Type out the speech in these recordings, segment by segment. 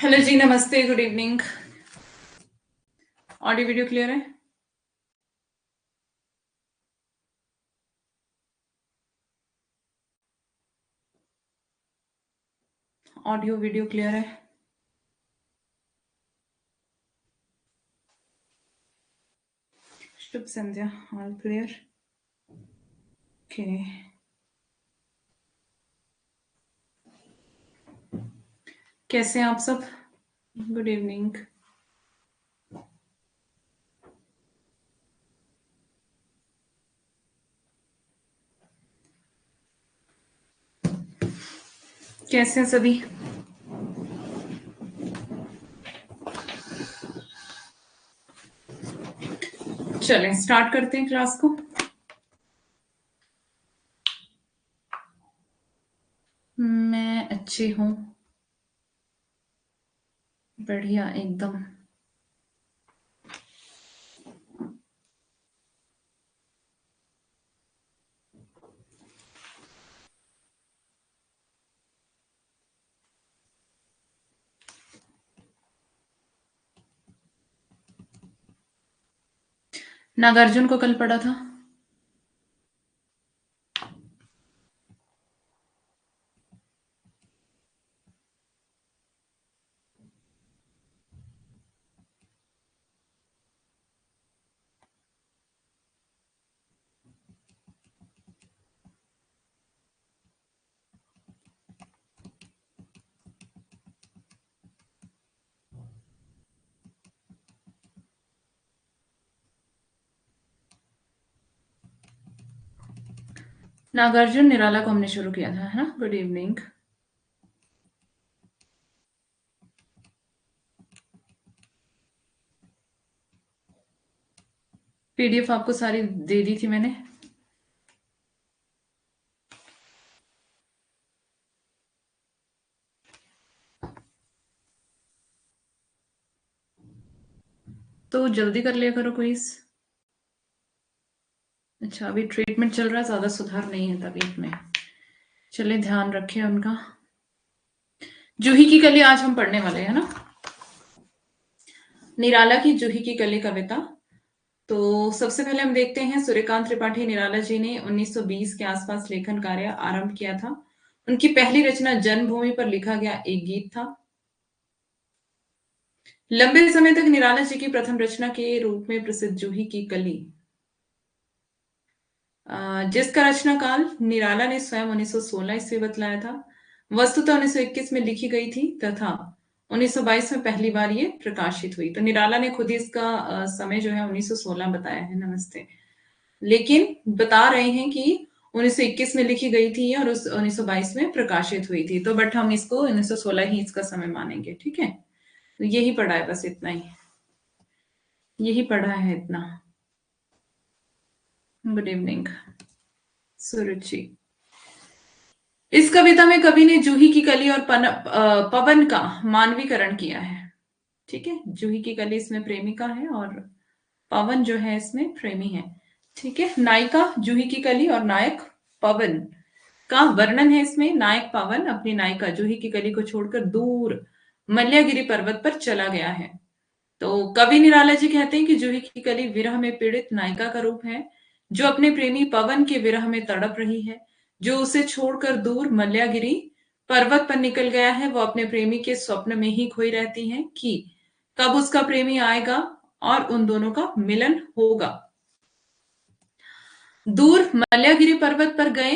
Hello जी, नमस्ते, good evening. Audio video clear है? Audio video clear है? शुभ संध्या, ऑल क्लियर? ओके, कैसे हैं आप सब? Good evening. कैसे हैं सभी? चलें स्टार्ट करते हैं क्लास को। मैं अच्छी हूँ, बढ़िया एकदम। नागार्जुन को कल पढ़ा था। नागार्जुन निराला को हमने शुरू किया था, है ना? Good evening. पीडीएफ आपको सारी दे दी थी मैंने। तो जल्दी कर लिया करो क्विज। अच्छा, अभी ट्रीटमेंट चल रहा है, ज्यादा सुधार नहीं है तबीयत में। चलिए ध्यान रखें उनका। जूही की कली आज हम पढ़ने वाले हैं ना, निराला की जूही की कली कविता। तो सबसे पहले हम देखते हैं, सूर्यकांत त्रिपाठी निराला जी ने 1920 के आसपास लेखन कार्य आरंभ किया था। उनकी पहली रचना जन्मभूमि पर लिखा गया एक गीत था। लंबे समय तक निराला जी की प्रथम रचना के रूप में प्रसिद्ध जूही की कली, जिसका रचना काल निराला ने स्वयं 1916 ईस्वी बतलाया था, वस्तुतः 1921 में लिखी गई थी तथा 1922 में पहली बार ये प्रकाशित हुई। तो निराला ने खुद ही इसका समय जो है 1916 बताया है। नमस्ते। लेकिन बता रहे हैं कि 1921 में लिखी गई थी और उस 1922 में प्रकाशित हुई थी। तो बट हम इसको 1916 ही इसका समय मानेंगे, ठीक है? तो यही पढ़ा है, बस इतना ही, यही पढ़ा है इतना। गुड इवनिंग सुरुचि। इस कविता में कवि ने जूही की कली और पवन का मानवीकरण किया है। ठीक है, जूही की कली इसमें प्रेमिका है और पवन जो है इसमें प्रेमी है। ठीक है, नायिका जूही की कली और नायक पवन का वर्णन है इसमें। नायक पवन अपनी नायिका जूही की कली को छोड़कर दूर मल्यागिरी पर्वत पर चला गया है। तो कवि निराला जी कहते हैं कि जूही की कली विरह में पीड़ित नायिका का रूप है, जो अपने प्रेमी पवन के विरह में तड़प रही है, जो उसे छोड़कर दूर मल्यागिरी पर्वत पर निकल गया है। वो अपने प्रेमी के स्वप्न में ही खोई रहती है कि कब उसका प्रेमी आएगा और उन दोनों का मिलन होगा। दूर मल्यागिरी पर्वत पर गए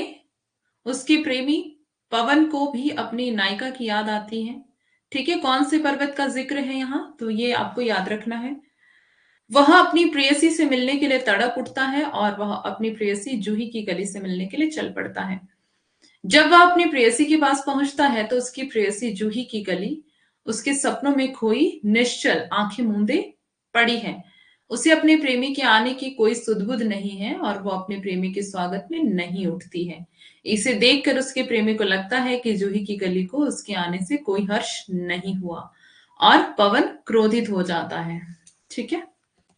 उसके प्रेमी पवन को भी अपनी नायिका की याद आती है। ठीक है, कौन से पर्वत का जिक्र है यहाँ, तो ये आपको याद रखना है। वह अपनी प्रेयसी से मिलने के लिए तड़प उठता है और वह अपनी प्रेयसी जूही की कली से मिलने के लिए चल पड़ता है। जब वह अपनी प्रेयसी के पास पहुंचता है तो उसकी प्रेयसी जूही की कली उसके सपनों में खोई निश्चल आंखें मूंदे पड़ी है। उसे अपने प्रेमी के आने की कोई सुध-बुध नहीं है और वो अपने प्रेमी के स्वागत में नहीं उठती है। इसे देखकर उसके प्रेमी को लगता है कि जूही की कली को उसके आने से कोई हर्ष नहीं हुआ और पवन क्रोधित हो जाता है। ठीक है,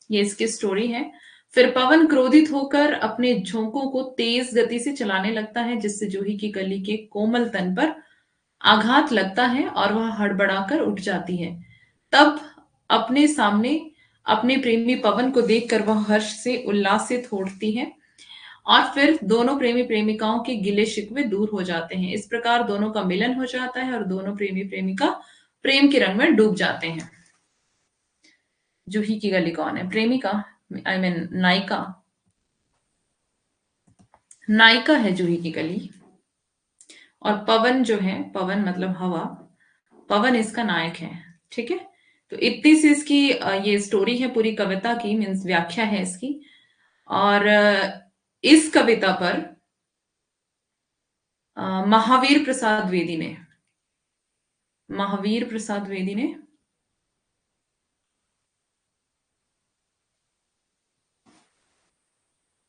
ये इसकी स्टोरी है। फिर पवन क्रोधित होकर अपने झोंकों को तेज गति से चलाने लगता है, जिससे जूही की कली के कोमल तन पर आघात लगता है और वह हड़बड़ाकर उठ जाती है। तब अपने सामने अपने प्रेमी पवन को देखकर वह हर्ष से उल्लासित होती है और फिर दोनों प्रेमी प्रेमिकाओं के गिले शिकवे दूर हो जाते हैं। इस प्रकार दोनों का मिलन हो जाता है और दोनों प्रेमी प्रेमिका प्रेम के रंग में डूब जाते हैं। जूही की गली कौन है? प्रेमिका, आई मीन नायिका। नायिका है जूही की गली। और पवन जो है, पवन मतलब हवा, पवन इसका नायक है। ठीक है, तो इतनी सी इसकी ये स्टोरी है पूरी कविता की, मीन्स व्याख्या है इसकी। और इस कविता पर महावीर प्रसाद द्विवेदी ने, महावीर प्रसाद द्विवेदी ने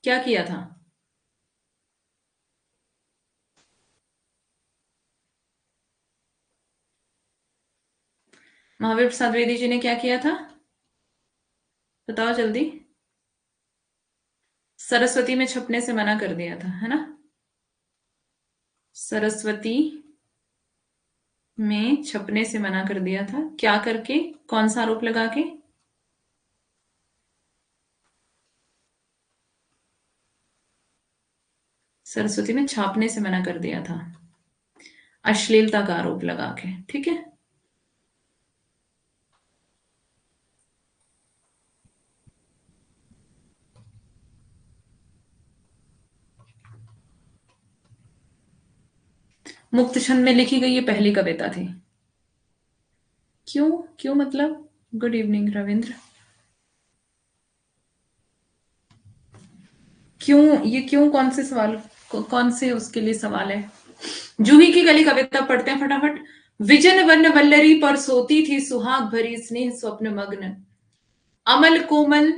क्या किया था? महावीर प्रसाद द्विवेदी जी ने क्या किया था? बताओ जल्दी। सरस्वती में छपने से मना कर दिया था, है ना? सरस्वती में छपने से मना कर दिया था। क्या करके? कौन सा आरोप लगा के? सरस्वती में छापने से मना कर दिया था, अश्लीलता का आरोप लगा के। ठीक है, मुक्त छंद में लिखी गई ये पहली कविता थी। क्यों? क्यों मतलब? Good evening Ravindra. क्यों? ये क्यों? कौन से सवाल, कौन से उसके लिए सवाल है? जूही की गली कविता पढ़ते हैं फटाफट। विजन वर्ण वल्लरी पर सोती थी सुहाग भरी स्नेह स्वप्न मग्न, अमल कोमल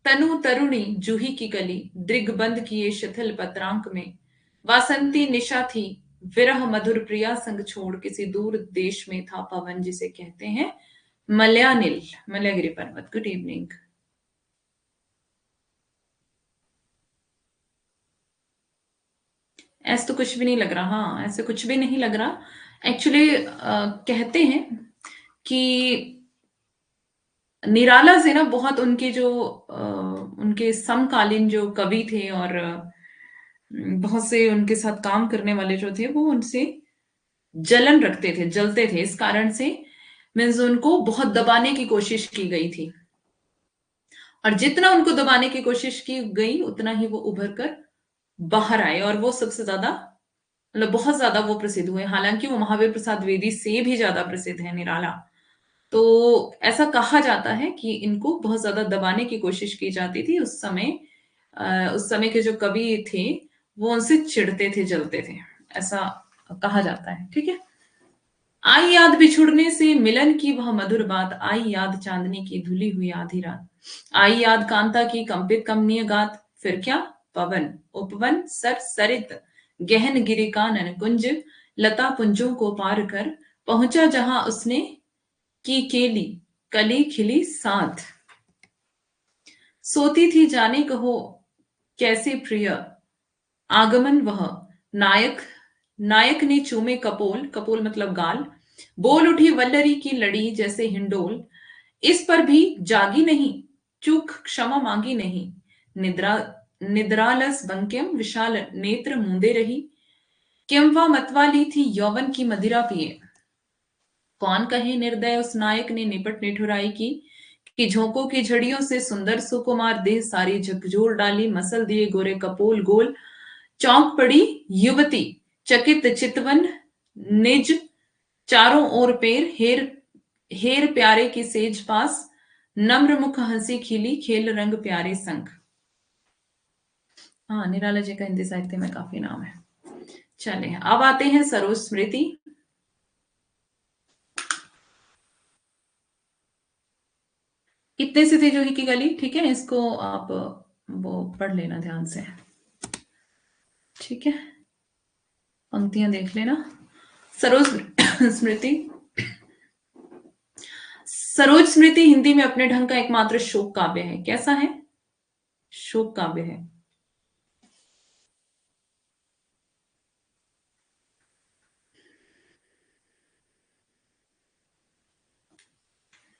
तनु तरुणी जूही की गली, दृग्बंध किए शिथिल पत्रांक में, वासंती निशा थी विरह मधुर प्रिया संग छोड़, किसी दूर देश में था पवन जिसे कहते हैं मलयानिल, मलयगिरी पर्वत। Good evening. ऐसा तो कुछ भी नहीं लग रहा। हाँ, ऐसे कुछ भी नहीं लग रहा। एक्चुअली कहते हैं कि निराला से ना बहुत उनके जो उनके समकालीन जो कवि थे और बहुत से उनके साथ काम करने वाले जो थे वो उनसे जलन रखते थे, जलते थे। इस कारण से मीन्स उनको बहुत दबाने की कोशिश की गई थी, और जितना उनको दबाने की कोशिश की गई उतना ही वो उभर कर बाहर आए, और वो सबसे ज्यादा मतलब बहुत ज्यादा वो प्रसिद्ध हुए। हालांकि वो महावीर प्रसाद द्विवेदी से भी ज्यादा प्रसिद्ध है निराला। तो ऐसा कहा जाता है कि इनको बहुत ज्यादा दबाने की कोशिश की जाती थी उस समय। उस समय के जो कवि थे वो उनसे चिढ़ते थे, जलते थे, ऐसा कहा जाता है। ठीक है, आई याद बिछुड़ने से मिलन की वह मधुर बात, आई याद चांदनी की धुली हुई आधी रात, आई याद कांता की कंपित कमनीय गात, फिर क्या? पवन उपवन सर सरित गहन गिरि कानन कुंज, लता पुंजों को पार कर पहुंचा जहां उसने की केली कली खिली साथ, सोती थी जाने कहो कैसे प्रिय आगमन वह, नायक नायक ने चूमे कपोल, कपोल मतलब गाल, बोल उठी वल्लरी की लड़ी जैसे हिंडोल, इस पर भी जागी नहीं, चूक क्षमा मांगी नहीं, निद्रा निद्रालस बंक्यम विशाल नेत्र मूंदे रही, किंवा मतवाली थी यौवन की मदिरा पिए, कौन कहे निर्दय उस नायक ने निपट निठुराई की, कि झोंकों की झड़ियों से सुंदर सुकुमार देह सारी झकझोर डाली, मसल दिए गोरे कपोल गोल, चौंक पड़ी युवती चकित चितवन, निज चारों ओर पैर हेर हेर प्यारे की सेज पास, नम्र मुख हंसी खिली खेल रंग प्यारे संग। हाँ, निराला जी का हिंदी साहित्य में काफी नाम है। चले अब आते हैं सरोज स्मृति। इतने से थे जूही की गली। ठीक है, इसको आप वो पढ़ लेना ध्यान से। ठीक है, पंक्तियां देख लेना। सरोज स्मृति, सरोज स्मृति हिंदी में अपने ढंग का एकमात्र शोक काव्य है। कैसा है? शोक काव्य है।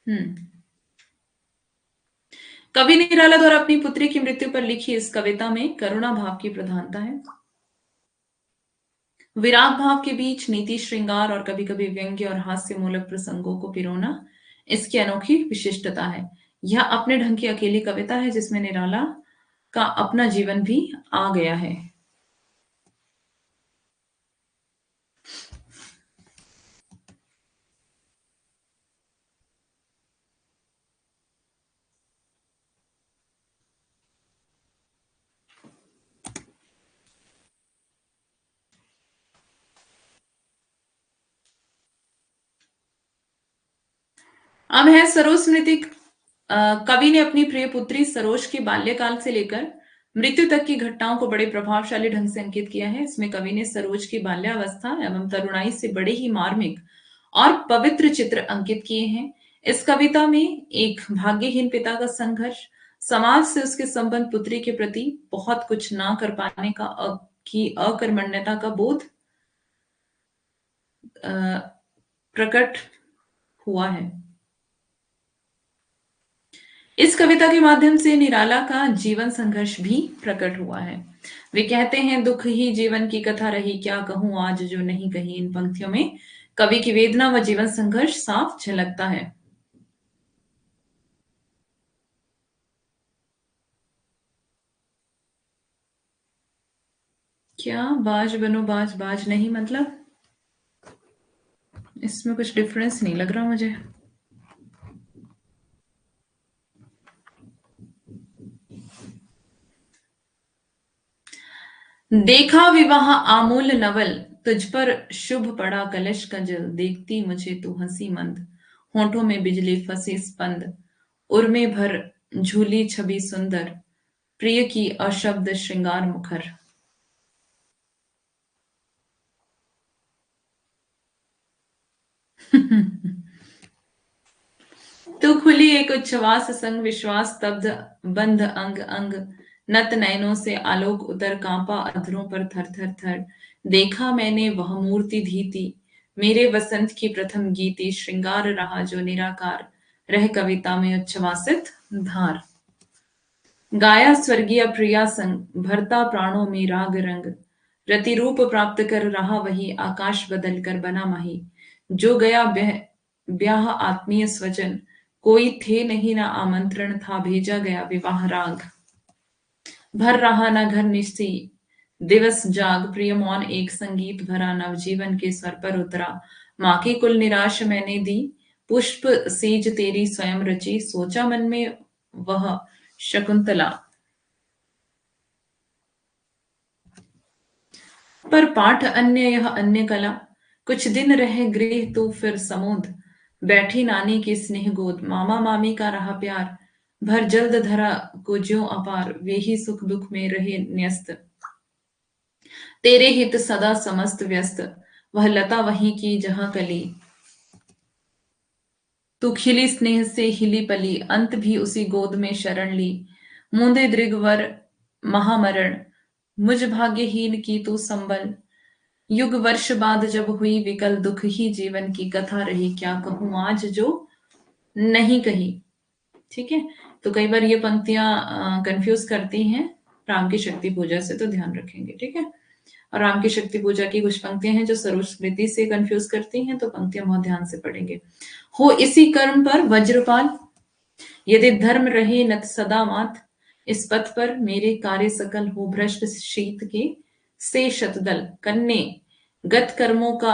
हम्म। कवि निराला द्वारा अपनी पुत्री की मृत्यु पर लिखी इस कविता में करुणा भाव की प्रधानता है। विराग भाव के बीच नीति श्रृंगार और कभी कभी व्यंग्य और हास्य मूलक प्रसंगों को पिरोना इसकी अनोखी विशिष्टता है। यह अपने ढंग की अकेली कविता है जिसमें निराला का अपना जीवन भी आ गया है। अब है सरोज स्मृति। कवि ने अपनी प्रिय पुत्री सरोज के बाल्यकाल से लेकर मृत्यु तक की घटनाओं को बड़े प्रभावशाली ढंग से अंकित किया है। इसमें कवि ने सरोज की बाल्यावस्था एवं तरुणाई से बड़े ही मार्मिक और पवित्र चित्र अंकित किए हैं। इस कविता में एक भाग्यहीन पिता का संघर्ष, समाज से उसके संबंध, पुत्री के प्रति बहुत कुछ ना कर पाने का की अकर्मण्यता का बोध प्रकट हुआ है। इस कविता के माध्यम से निराला का जीवन संघर्ष भी प्रकट हुआ है। वे कहते हैं, दुख ही जीवन की कथा रही, क्या कहूं आज जो नहीं कही। इन पंक्तियों में कवि की वेदना व जीवन संघर्ष साफ झलकता है। क्या बाज बनो बाज, बाज नहीं मतलब? इसमें कुछ डिफरेंस नहीं लग रहा मुझे। देखा विवाह आमूल नवल, तुझ पर शुभ पड़ा कलश का जल। देखती मुझे तू हंसी मंद, होठों में बिजली फंसी स्पंद। उर्मे भर झूली छवि सुंदर, प्रिय की अशब्द श्रृंगार मुखर। तू खुली एक उच्छ्वास संग, विश्वास स्तब्ध बंध अंग अंग। नत नयनों से आलोक उतर, कांपा अधरों पर थर थर थर। देखा मैंने वह मूर्ति धीती, मेरे वसंत की प्रथम गीति। श्रृंगार रहा जो निराकार, रह कविता में उच्छ्वासित धार। गाया स्वर्गीय प्रिया संग, भरता प्राणों में राग रंग। रतिरूप प्राप्त कर रहा वही, आकाश बदल कर बना मही। जो गया ब्याह आत्मीय स्वजन, कोई थे नहीं ना आमंत्रण था, भेजा गया विवाह राग। भर रहा न घर निस्सी, दिवस जाग, प्रिय मौन एक संगीत भरा। नवजीवन के स्वर पर उतरा, माँ की कुल निराश मैंने दी। पुष्प सेज तेरी स्वयं रची, सोचा मन में वह शकुंतला। पर पाठ अन्य यह अन्य कला, कुछ दिन रहे गृह तो फिर समोध। बैठी नानी की स्नेह गोद, मामा मामी का रहा प्यार। भर जल्द धरा को ज्यों अपार, वे ही सुख दुख में रहे न्यस्त। तेरे हित सदा समस्त व्यस्त, वह लता वहीं की जहां कली। तू खिली स्नेह से हिली पली, अंत भी उसी गोद में शरण ली। मूंदे दृगवर महामरण, मुझ भाग्यहीन की तू संबल। युग वर्ष बाद जब हुई विकल, दुख ही जीवन की कथा रही। क्या कहूं आज जो नहीं कही। ठीक है। तो कई बार ये पंक्तियां कंफ्यूज करती हैं राम की शक्ति पूजा से, तो ध्यान रखेंगे। ठीक है। और राम की शक्ति पूजा की कुछ पंक्तियां हैं जो सरोज स्मृति से कंफ्यूज करती हैं, तो पंक्तियां बहुत ध्यान से पढ़ेंगे। हो इसी कर्म पर वज्रपाल, यदि धर्म रहे नत सदा मात। इस पथ पर मेरे कार्य सकल, हो भ्रष्ट शीत के से शतदल। कन्ने गत कर्मों का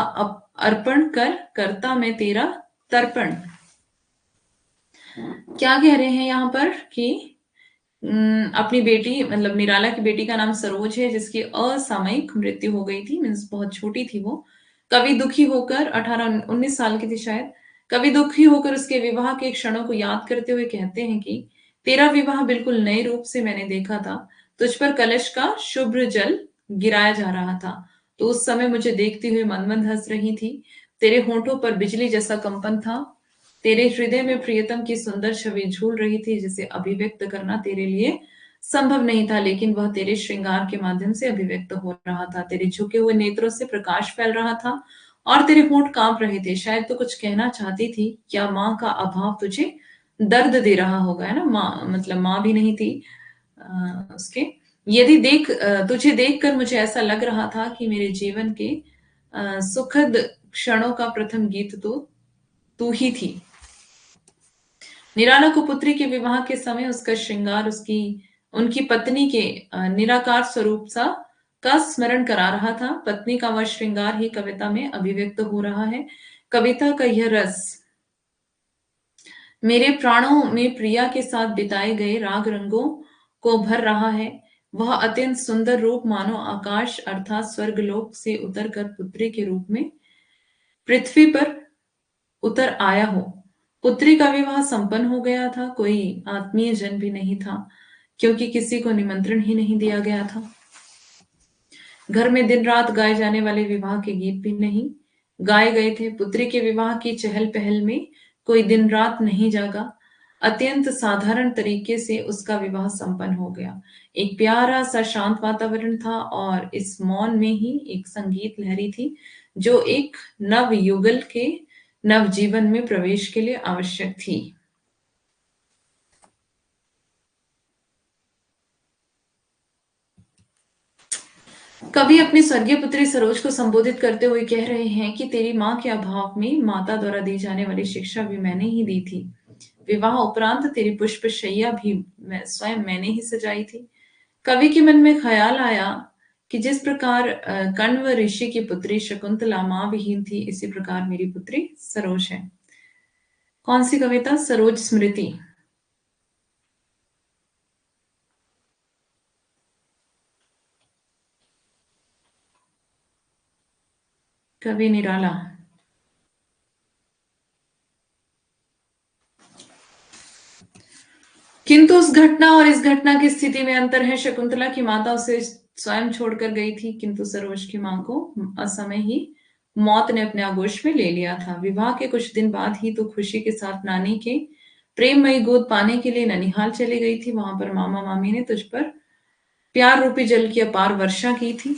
अर्पण कर, करता मैं तेरा तर्पण। क्या कह रहे हैं यहाँ पर कि अपनी बेटी, मतलब निराला की बेटी का नाम सरोज है, जिसकी असामयिक मृत्यु हो गई थी, मीन्स बहुत छोटी थी वो। कवि दुखी होकर, 18-19 साल की थी शायद। कवि दुखी होकर उसके विवाह के क्षणों को याद करते हुए कहते हैं कि तेरा विवाह बिल्कुल नए रूप से मैंने देखा था। तुझ पर कलश का शुभ्र जल गिराया जा रहा था, तो उस समय मुझे देखते हुए मंद मंद हंस रही थी। तेरे होठों पर बिजली जैसा कंपन था, तेरे हृदय में प्रियतम की सुंदर छवि झूल रही थी, जिसे अभिव्यक्त करना तेरे लिए संभव नहीं था, लेकिन वह तेरे श्रृंगार के माध्यम से अभिव्यक्त हो रहा था। तेरे झुके हुए नेत्रों से प्रकाश फैल रहा था और तेरे होंठ कांप रहे थे, शायद तो कुछ कहना चाहती थी। क्या माँ का अभाव तुझे दर्द दे रहा होगा, है ना? माँ मतलब माँ भी नहीं थी उसके। यदि तुझे देखकर मुझे ऐसा लग रहा था कि मेरे जीवन के सुखद क्षणों का प्रथम गीत तो तू ही थी। निराला को पुत्री के विवाह के समय उसका श्रृंगार उसकी उनकी पत्नी के निराकार स्वरूप सा का स्मरण करा रहा था। पत्नी का वह श्रृंगार ही कविता में अभिव्यक्त हो रहा है। कविता का यह रस मेरे प्राणों में प्रिया के साथ बिताए गए राग रंगों को भर रहा है। वह अत्यंत सुंदर रूप मानो आकाश अर्थात स्वर्गलोक से उतरकर पुत्री के रूप में पृथ्वी पर उतर आया हो। पुत्री का विवाह संपन्न हो गया था, कोई आत्मीय जन भी नहीं था, क्योंकि किसी को निमंत्रण ही नहीं दिया गया था। घर में दिन रात गाए जाने वाले विवाह के गीत भी नहीं गाए गए थे। पुत्री के विवाह की चहल पहल में कोई दिन रात नहीं जागा। अत्यंत साधारण तरीके से उसका विवाह संपन्न हो गया। एक प्यारा सा शांत वातावरण था और इस मौन में ही एक संगीत लहरी थी जो एक नव युगल के नव जीवन में प्रवेश के लिए आवश्यक थी। कवि अपनी स्वर्गीय पुत्री सरोज को संबोधित करते हुए कह रहे हैं कि तेरी माँ के अभाव में माता द्वारा दी जाने वाली शिक्षा भी मैंने ही दी थी। विवाह उपरांत तेरी पुष्प शैया भी स्वयं मैंने ही सजाई थी। कवि के मन में ख्याल आया कि जिस प्रकार कण्व ऋषि की पुत्री शकुंतला माँ विहीन थी, इसी प्रकार मेरी पुत्री सरोज है। कौन सी कविता? सरोज स्मृति, कवि निराला। किंतु उस घटना और इस घटना की स्थिति में अंतर है। शकुंतला की माता उसे स्वयं छोड़कर गई थी, किंतु सरोज की मां को असमय ही मौत ने अपने आगोश में ले लिया था। विवाह के कुछ दिन बाद ही तो खुशी के साथ नानी के प्रेममयी गोद पाने के लिए ननिहाल चली गई थी। वहां पर मामा मामी ने तुझ पर प्यार रूपी जल की अपार वर्षा की थी।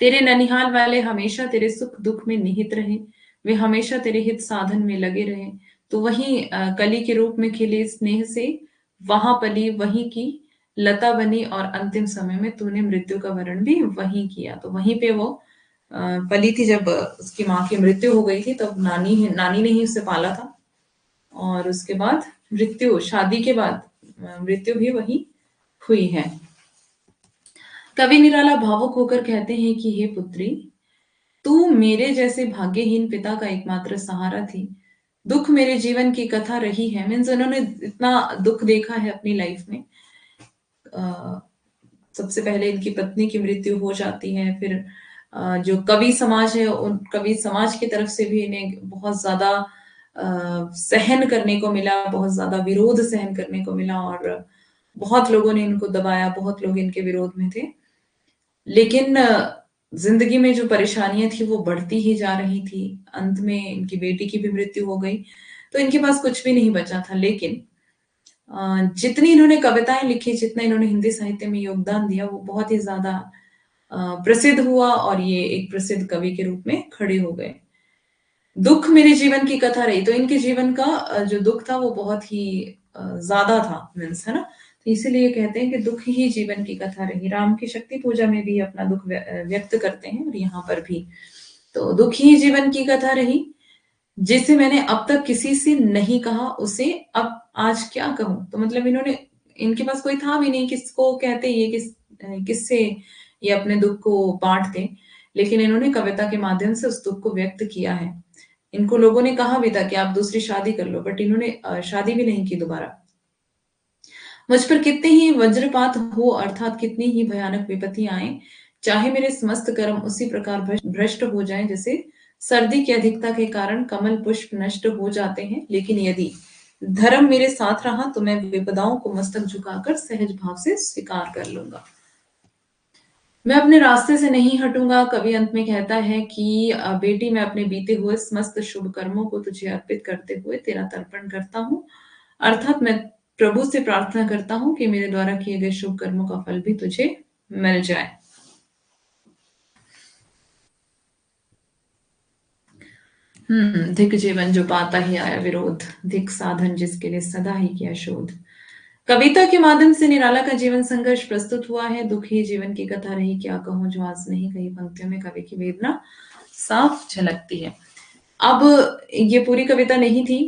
तेरे ननिहाल वाले हमेशा तेरे सुख दुख में निहित रहे, वे हमेशा तेरे हित साधन में लगे रहे। तो वही कली के रूप में खिले स्नेह से वहां पली, वहीं की लता बनी और अंतिम समय में तूने मृत्यु का वरण भी वहीं किया। तो वहीं पे वो पली थी जब उसकी माँ की मृत्यु हो गई थी, तब नानी ने ही उसे पाला था। और उसके बाद मृत्यु, शादी के बाद मृत्यु भी वही हुई है। कवि निराला भावुक होकर कहते हैं कि हे पुत्री, तू मेरे जैसे भाग्यहीन पिता का एकमात्र सहारा थी। दुख मेरे जीवन की कथा रही है। मीन्स उन्होंने इतना दुख देखा है अपनी लाइफ में। अ, सबसे पहले इनकी पत्नी की मृत्यु हो जाती है, फिर जो कवि समाज है उन कवि समाज की तरफ से भी इन्हें बहुत ज्यादा सहन करने को मिला, बहुत ज्यादा विरोध सहन करने को मिला और बहुत लोगों ने इनको दबाया, बहुत लोग इनके विरोध में थे। लेकिन जिंदगी में जो परेशानियां थी वो बढ़ती ही जा रही थी। अंत में इनकी बेटी की भी मृत्यु हो गई, तो इनके पास कुछ भी नहीं बचा था। लेकिन जितनी इन्होंने कविताएं लिखी, जितना इन्होंने हिंदी साहित्य में योगदान दिया, वो बहुत ही ज्यादा प्रसिद्ध हुआ और ये एक प्रसिद्ध कवि के रूप में खड़े हो गए। दुख मेरे जीवन की कथा रही, तो इनके जीवन का जो दुख था वो बहुत ही ज्यादा था, मीन्स, है ना? तो इसीलिए कहते हैं कि दुख ही जीवन की कथा रही। राम की शक्ति पूजा में भी अपना दुख व्यक्त करते हैं और यहाँ पर भी। तो दुख ही जीवन की कथा रही, जिसे मैंने अब तक किसी से नहीं कहा, उसे अब आज क्या कहूं। तो मतलब इन्होंने, इनके पास कोई था भी नहीं किसको कहते, ये किससे ये अपने दुख को बांटते। लेकिन इन्होंने कविता के माध्यम से उस दुख को व्यक्त किया है। इनको लोगों ने कहा भी था कि आप दूसरी शादी कर लो, बट इन्होंने शादी भी नहीं की दोबारा। मुझ पर कितने ही वज्रपात हो अर्थात कितनी ही भयानक विपत्ति आए, चाहे मेरे समस्त कर्म उसी प्रकार भ्रष्ट हो जाएं जैसे सर्दी की अधिकता के कारण कमल पुष्प नष्ट हो जाते हैं, लेकिन यदि धर्म मेरे साथ रहा तो मैं विपदाओं को मस्तक झुकाकर सहज भाव से स्वीकार कर लूंगा। मैं अपने रास्ते से नहीं हटूंगा। कवि अंत में कहता है कि बेटी, मैं अपने बीते हुए समस्त शुभ कर्मों को तुझे अर्पित करते हुए तेरा तर्पण करता हूँ। अर्थात मैं प्रभु से प्रार्थना करता हूँ कि मेरे द्वारा किए गए शुभ कर्मों का फल भी तुझे मिल जाए। धिक जीवन जो पाता ही आया विरोध, धिक साधन जिसके लिए सदा ही किया शोध। कविता के माध्यम से निराला का जीवन संघर्ष प्रस्तुत हुआ है। दुख ही जीवन की कथा रही, क्या कहूं जो आज नहीं कही। पंक्तियों में कवि की वेदना साफ झलकती है। अब ये पूरी कविता नहीं थी,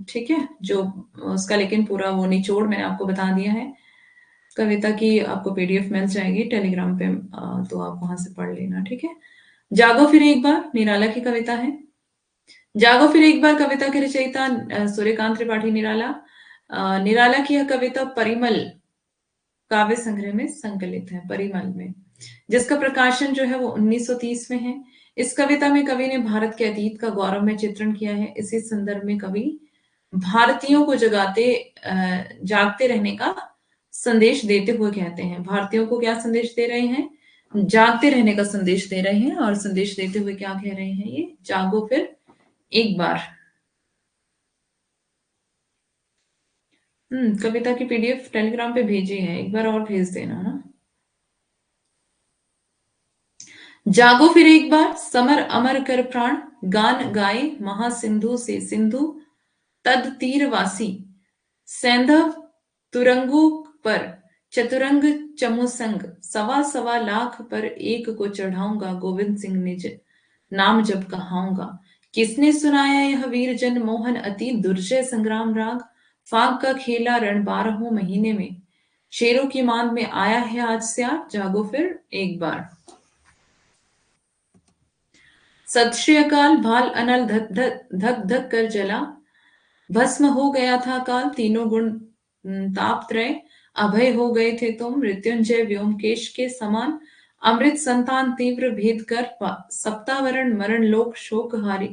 ठीक है, जो उसका लेकिन पूरा वो निचोड़ मैंने आपको बता दिया है। कविता की आपको पीडीएफ मिल जाएगी टेलीग्राम पे, तो आप वहां से पढ़ लेना, ठीक है। जागो फिर एक बार निराला की कविता है। जागो फिर एक बार कविता के रचयिता सूर्यकांत त्रिपाठी निराला। निराला की यह कविता परिमल काव्य संग्रह में संकलित है, परिमल में, जिसका प्रकाशन जो है वो 1930 में है। इस कविता में कवि ने भारत के अतीत का गौरवमय चित्रण किया है। इसी संदर्भ में कवि भारतीयों को जागते रहने का संदेश देते हुए कहते हैं। भारतीयों को क्या संदेश दे रहे हैं? जागते रहने का संदेश दे रहे हैं। और संदेश देते हुए क्या कह रहे हैं? ये जागो फिर एक बार। कविता की पीडीएफ टेलीग्राम पे भेजी है, एक बार और भेज देना ना। जागो फिर एक बार, समर अमर कर प्राण, गान गाए महासिंधु से सिंधु, तद तीरवासी सैंधव तुरंगों पर चतुरंग चमुसंग, सवा सवा लाख पर एक को चढ़ाऊंगा, गोविंद सिंह निज नाम जब कहाऊंगा। किसने सुनाया यह वीर जन मोहन अति दुर्जय संग्राम राग, फाग का खेला रण 12 महीने में, शेरों की मांद में आया है आज स्यार, जागो फिर एक बार। सत श्री अकाल, भाल अनल धक धक धक धक कर जला, भस्म हो गया था काल, तीनों गुण ताप त्रय, अभय हो गए थे तुम, मृत्युंजय व्योमकेश के समान, अमृत संतान तीव्र भेद कर, सप्तावरण मरण लोक शोकाहारी,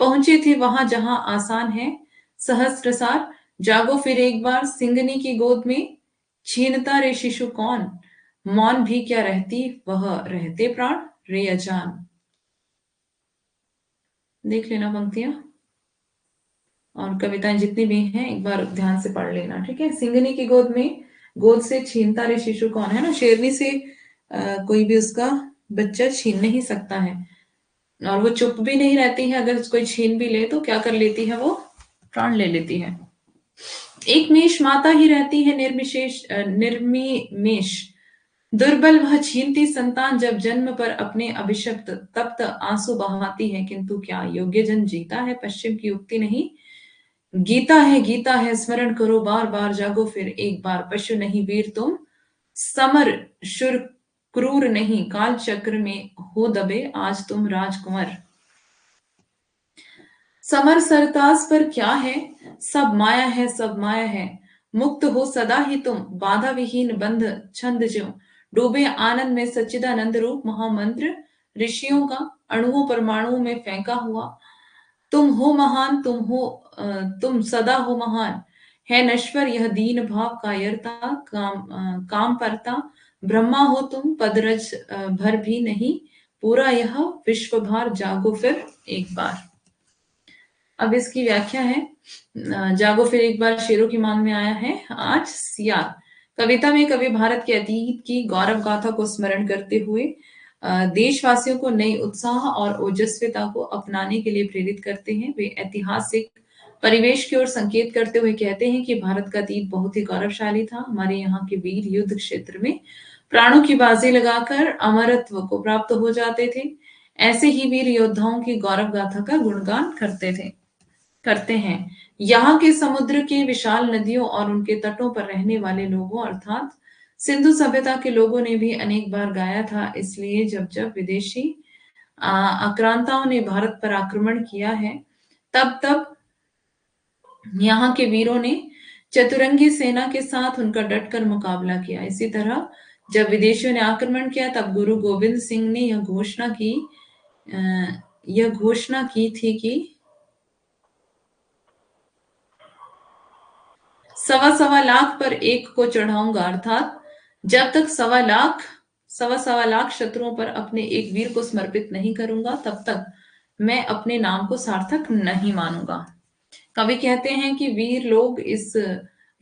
पहुंचे थे वहां जहां आसान है सहस्त्रसार, जागो फिर एक बार, सिंगनी की गोद में छीनता रे शिशु कौन, मौन भी क्या रहती वह रहते प्राण रे अजान। देख लेना पंक्तियां और कविताएं जितनी भी हैं एक बार ध्यान से पढ़ लेना, ठीक है। सिंगनी की गोद में, गोद से छीनता रे शिशु कौन, है ना, शेरनी से कोई भी उसका बच्चा छीन नहीं सकता है, और वो चुप भी नहीं रहती है। अगर कोई छीन भी ले तो क्या कर लेती है, वो प्राण ले लेती है। एक मेष माता ही रहती है निर्मिमेष, दुर्बल वह छीनती संतान, जब जन्म पर अपने अभिशप्त तप्त आंसू बहाती है, किंतु क्या योग्य जन जीता है, पश्चिम की उक्ति नहीं गीता है स्मरण करो बार बार, जागो फिर एक बार, पशु नहीं वीर तुम, समर शुर क्रूर नहीं, काल चक्र में हो दबे आज तुम राजकुंवर। समर सरताज पर क्या है, सब माया है सब माया है, मुक्त हो सदा ही तुम, बाधा विहीन बंध छंद ज्यों, डूबे आनंद में सच्चिदानंद रूप महामंत्र, ऋषियों का अणुओं परमाणुओं में फेंका हुआ, तुम हो महान, तुम सदा हो महान, है नश्वर यह दीन भाव कायरता, काम परता, ब्रह्मा हो तुम पदरज भर भी नहीं, पूरा यह विश्व भार, जागो फिर एक बार। अब इसकी व्याख्या है, जागो फिर एक बार शेरों की मांग में आया है आज सियार। कविता में कवि भारत के अतीत की गौरव गाथा को स्मरण करते हुए देशवासियों को नई उत्साह और ओजस्विता को अपनाने के लिए प्रेरित करते हैं। वे ऐतिहासिक परिवेश की ओर संकेत करते हुए कहते हैं कि भारत का अतीत बहुत ही गौरवशाली था। हमारे यहाँ के वीर युद्ध क्षेत्र में प्राणों की बाजी लगाकर अमरत्व को प्राप्त हो जाते थे। ऐसे ही वीर योद्धाओं की गौरव गाथा का गुणगान करते हैं। यहाँ के समुद्र के विशाल नदियों और उनके तटों पर रहने वाले लोगों अर्थात सिंधु सभ्यता के लोगों ने भी अनेक बार गाया था। इसलिए जब जब विदेशी आक्रांताओं ने भारत पर आक्रमण किया है, तब तब यहाँ के वीरों ने चतुरंगी सेना के साथ उनका डटकर मुकाबला किया। इसी तरह जब विदेशियों ने आक्रमण किया, तब गुरु गोविंद सिंह ने यह घोषणा की थी कि सवा सवा लाख पर एक को चढ़ाऊंगा, अर्थात जब तक सवा सवा लाख शत्रुओं पर अपने एक वीर को समर्पित नहीं करूंगा, तब तक मैं अपने नाम को सार्थक नहीं मानूंगा। कवि कहते हैं कि वीर लोग इस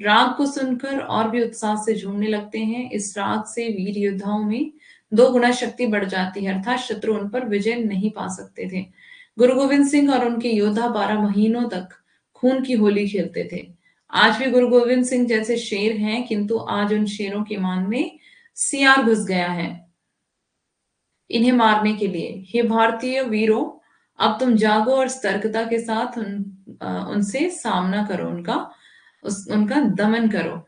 राग को सुनकर और भी उत्साह से झूमने लगते हैं। इस राग से वीर योद्धाओं में दो गुना शक्ति बढ़ जाती है, अर्थात शत्रु उन पर विजय नहीं पा सकते थे। गुरु गोविंद सिंह और उनके योद्धा 12 महीनों तक खून की होली खेलते थे। आज भी गुरु गोविंद सिंह जैसे शेर हैं, किंतु आज उन शेरों के मान में सियार घुस गया है इन्हें मारने के लिए। हे भारतीय वीरों, अब तुम जागो और सतर्कता के साथ उनसे सामना करो, उनका दमन करो।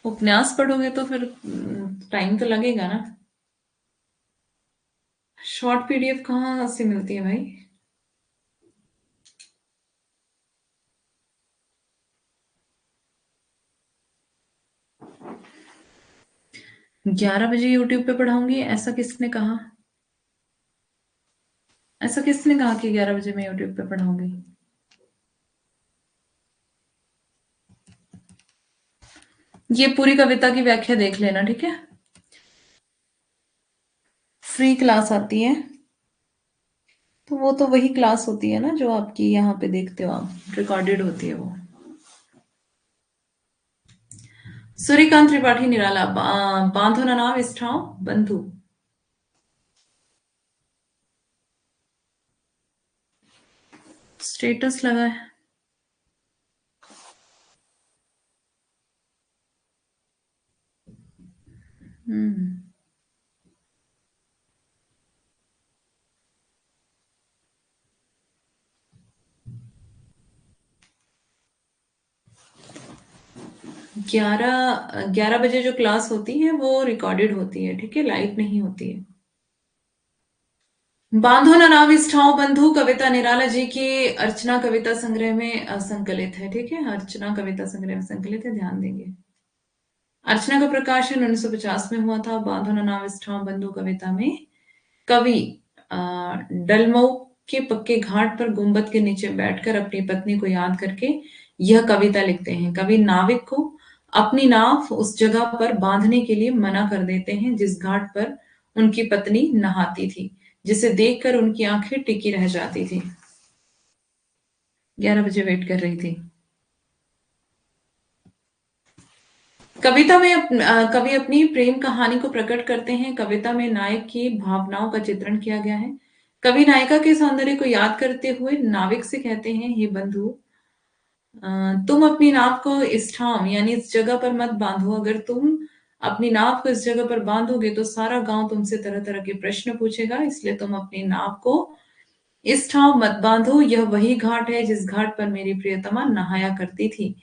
उपन्यास पढ़ोगे तो फिर टाइम तो लगेगा ना। शॉर्ट पीडीएफ कहाँ से मिलती है भाई? 11 बजे यूट्यूब पे पढ़ाऊंगी, ऐसा किसने कहा? ऐसा किसने कहा कि 11 बजे मैं यूट्यूब पे पढ़ाऊंगी? ये पूरी कविता की व्याख्या देख लेना, ठीक है? फ्री क्लास आती है तो वो तो वही क्लास होती है ना जो आपकी यहाँ पे देखते हो आप, रिकॉर्डेड होती है वो। सूर्यकांत त्रिपाठी निराला, बांधो ना नाव इस ठाव बंधु। स्टेटस लगा है। हम्म। 11 बजे जो क्लास होती है वो रिकॉर्डेड होती है, ठीक है, लाइव नहीं होती है। बांधो न नाव इस ठाव बंधु कविता निराला जी की अर्चना कविता संग्रह में संकलित है, ठीक है, अर्चना कविता संग्रह में संकलित है, ध्यान देंगे। अर्चना का प्रकाशन 1950 में हुआ था। बांधो न नाव इस ठाव बंधु कविता में कवि अ, डलमऊ के पक्के घाट पर गुंबद के नीचे बैठकर अपनी पत्नी को याद करके यह कविता लिखते हैं। कवि नाविक को अपनी नाव उस जगह पर बांधने के लिए मना कर देते हैं जिस घाट पर उनकी पत्नी नहाती थी, जिसे देखकर उनकी आंखें टिकी रह जाती थी। 11 बजे वेट कर रही थी। कवि अपनी प्रेम कहानी को प्रकट करते हैं। कविता में नायक की भावनाओं का चित्रण किया गया है। कवि नायिका के सौंदर्य को याद करते हुए नाविक से कहते हैं, हे बंधु, तुम अपनी नाव को इस ठाम यानी इस जगह पर मत बांधो। अगर तुम अपनी नाव को इस जगह पर बांधोगे तो सारा गांव तुमसे तरह तरह के प्रश्न पूछेगा, इसलिए तुम अपनी नाव को इस ठाव मत बांधो। यह वही घाट है जिस घाट पर मेरी प्रियतमा नहाया करती थी।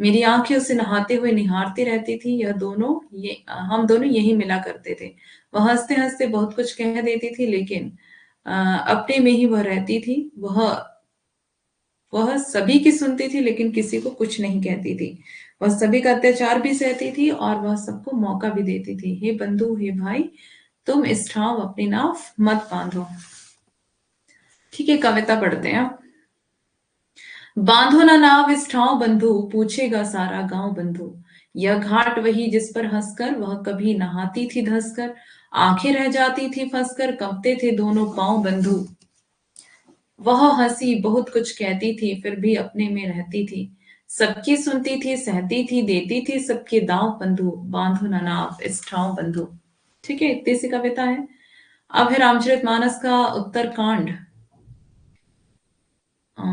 मेरी आंखें उसे नहाते हुए निहारती रहती थी। हम दोनों यही मिला करते थे। वह हंसते हंसते बहुत कुछ कह देती थी, लेकिन अपने में ही वह रहती थी। वह सभी की सुनती थी, लेकिन किसी को कुछ नहीं कहती थी। वह सभी का अत्याचार भी सहती थी और वह सबको मौका भी देती थी। हे बंधु, हे भाई, तुम इस ठाव अपनी नाव मत बांधो। ठीक है, कविता पढ़ते हैं। बांधो ना नाव इस ठाव बंधु, पूछेगा सारा गांव बंधु। यह घाट वही जिस पर हंसकर वह कभी नहाती थी धंसकर। आंखें रह जाती थी फंसकर, कंपते थे दोनों पांव बंधु। वह हंसी बहुत कुछ कहती थी, फिर भी अपने में रहती थी। सबकी सुनती थी, सहती थी, देती थी सबके दांव बंधु। बांधो ना नाव इस ठाव बंधु। ठीक है, इतनी सी कविता है। अब है रामचरितमानस का उत्तरकांड। अ,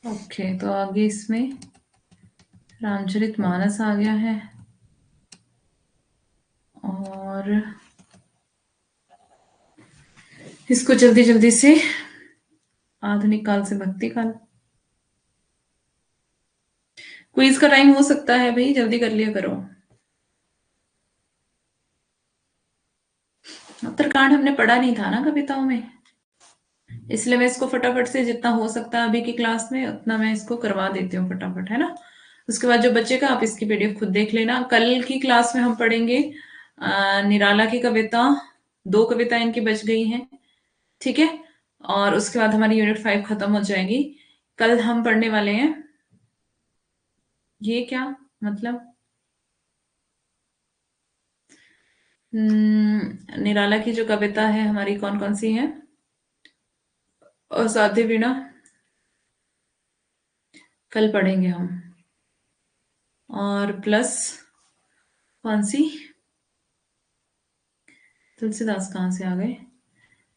ओके, तो आगे इसमें रामचरितमानस आ गया है। और इसको जल्दी जल्दी से आधुनिक काल से भक्ति काल। क्विज का टाइम हो सकता है भाई, जल्दी कर लिया करो। उत्तरकांड हमने पढ़ा नहीं था ना कविताओं में, इसलिए मैं इसको फटाफट से जितना हो सकता है अभी की क्लास में उतना मैं इसको करवा देती हूँ फटाफट, है ना। उसके बाद जो बच्चेगा आप इसकी पीडीएफ खुद देख लेना। कल की क्लास में हम पढ़ेंगे निराला की कविता, 2 कविता इनकी बच गई हैं, ठीक है। और उसके बाद हमारी यूनिट 5 खत्म हो जाएगी। कल हम पढ़ने वाले हैं, ये क्या मतलब, निराला की जो कविता है हमारी कौन कौन सी है, असाध्य वीणा कल पढ़ेंगे हम, और प्लस कौन सी, तुलसीदास कहाँ से आ गए।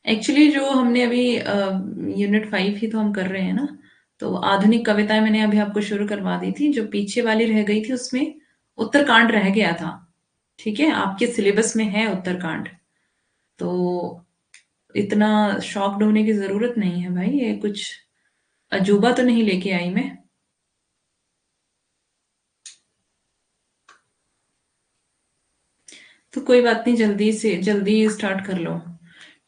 एक्चुअली जो हमने अभी यूनिट 5 ही तो हम कर रहे हैं ना, तो आधुनिक कविताएं मैंने अभी आपको शुरू करवा दी थी, जो पीछे वाली रह गई थी उसमें उत्तरकांड रह गया था, ठीक है। आपके सिलेबस में है उत्तरकांड, तो इतना शॉक्ड होने की जरूरत नहीं है भाई, ये कुछ अजूबा तो नहीं लेके आई मैं। तो कोई बात नहीं, जल्दी से जल्दी स्टार्ट कर लो,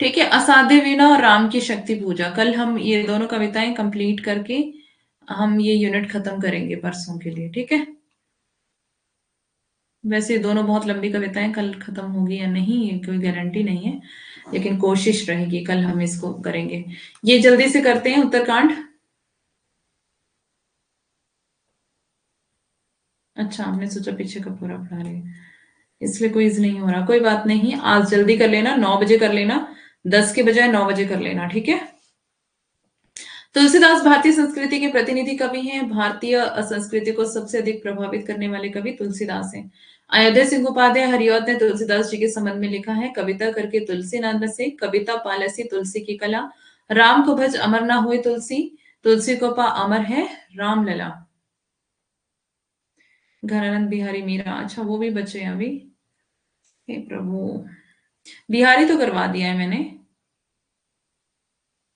ठीक है। असाध्य वीणा और राम की शक्ति पूजा, कल हम ये दोनों कविताएं कंप्लीट करके हम ये यूनिट खत्म करेंगे परसों के लिए, ठीक है। वैसे दोनों बहुत लंबी कविताएं, कल खत्म होगी या नहीं ये कोई गारंटी नहीं है, लेकिन कोशिश रहेगी कल हम इसको करेंगे। ये जल्दी से करते हैं उत्तरकांड। अच्छा, हमने सोचा पीछे का पूरा पढ़ा रहे हैं, इसलिए क्विज नहीं हो रहा, कोई बात नहीं, आज जल्दी कर लेना, 9 बजे कर लेना, 10 के बजाय 9 बजे कर लेना, ठीक है। तुलसीदास भारतीय संस्कृति के प्रतिनिधि कवि हैं। भारतीय संस्कृति को सबसे अधिक प्रभावित करने वाले कवि तुलसीदास हैं। अयोध्या सिंह उपाध्याय हरिऔध ने तुलसीदास जी के संबंध में लिखा है, कविता करके तुलसी ना बसे, कविता पालसी तुलसी की कला, राम को भज अमर ना हुए तुलसी, तुलसी को पा अमर है राम लला। घरानंद बिहारी मीरा, अच्छा वो भी बचे हैं अभी, हे प्रभु। बिहारी तो करवा दिया है मैंने,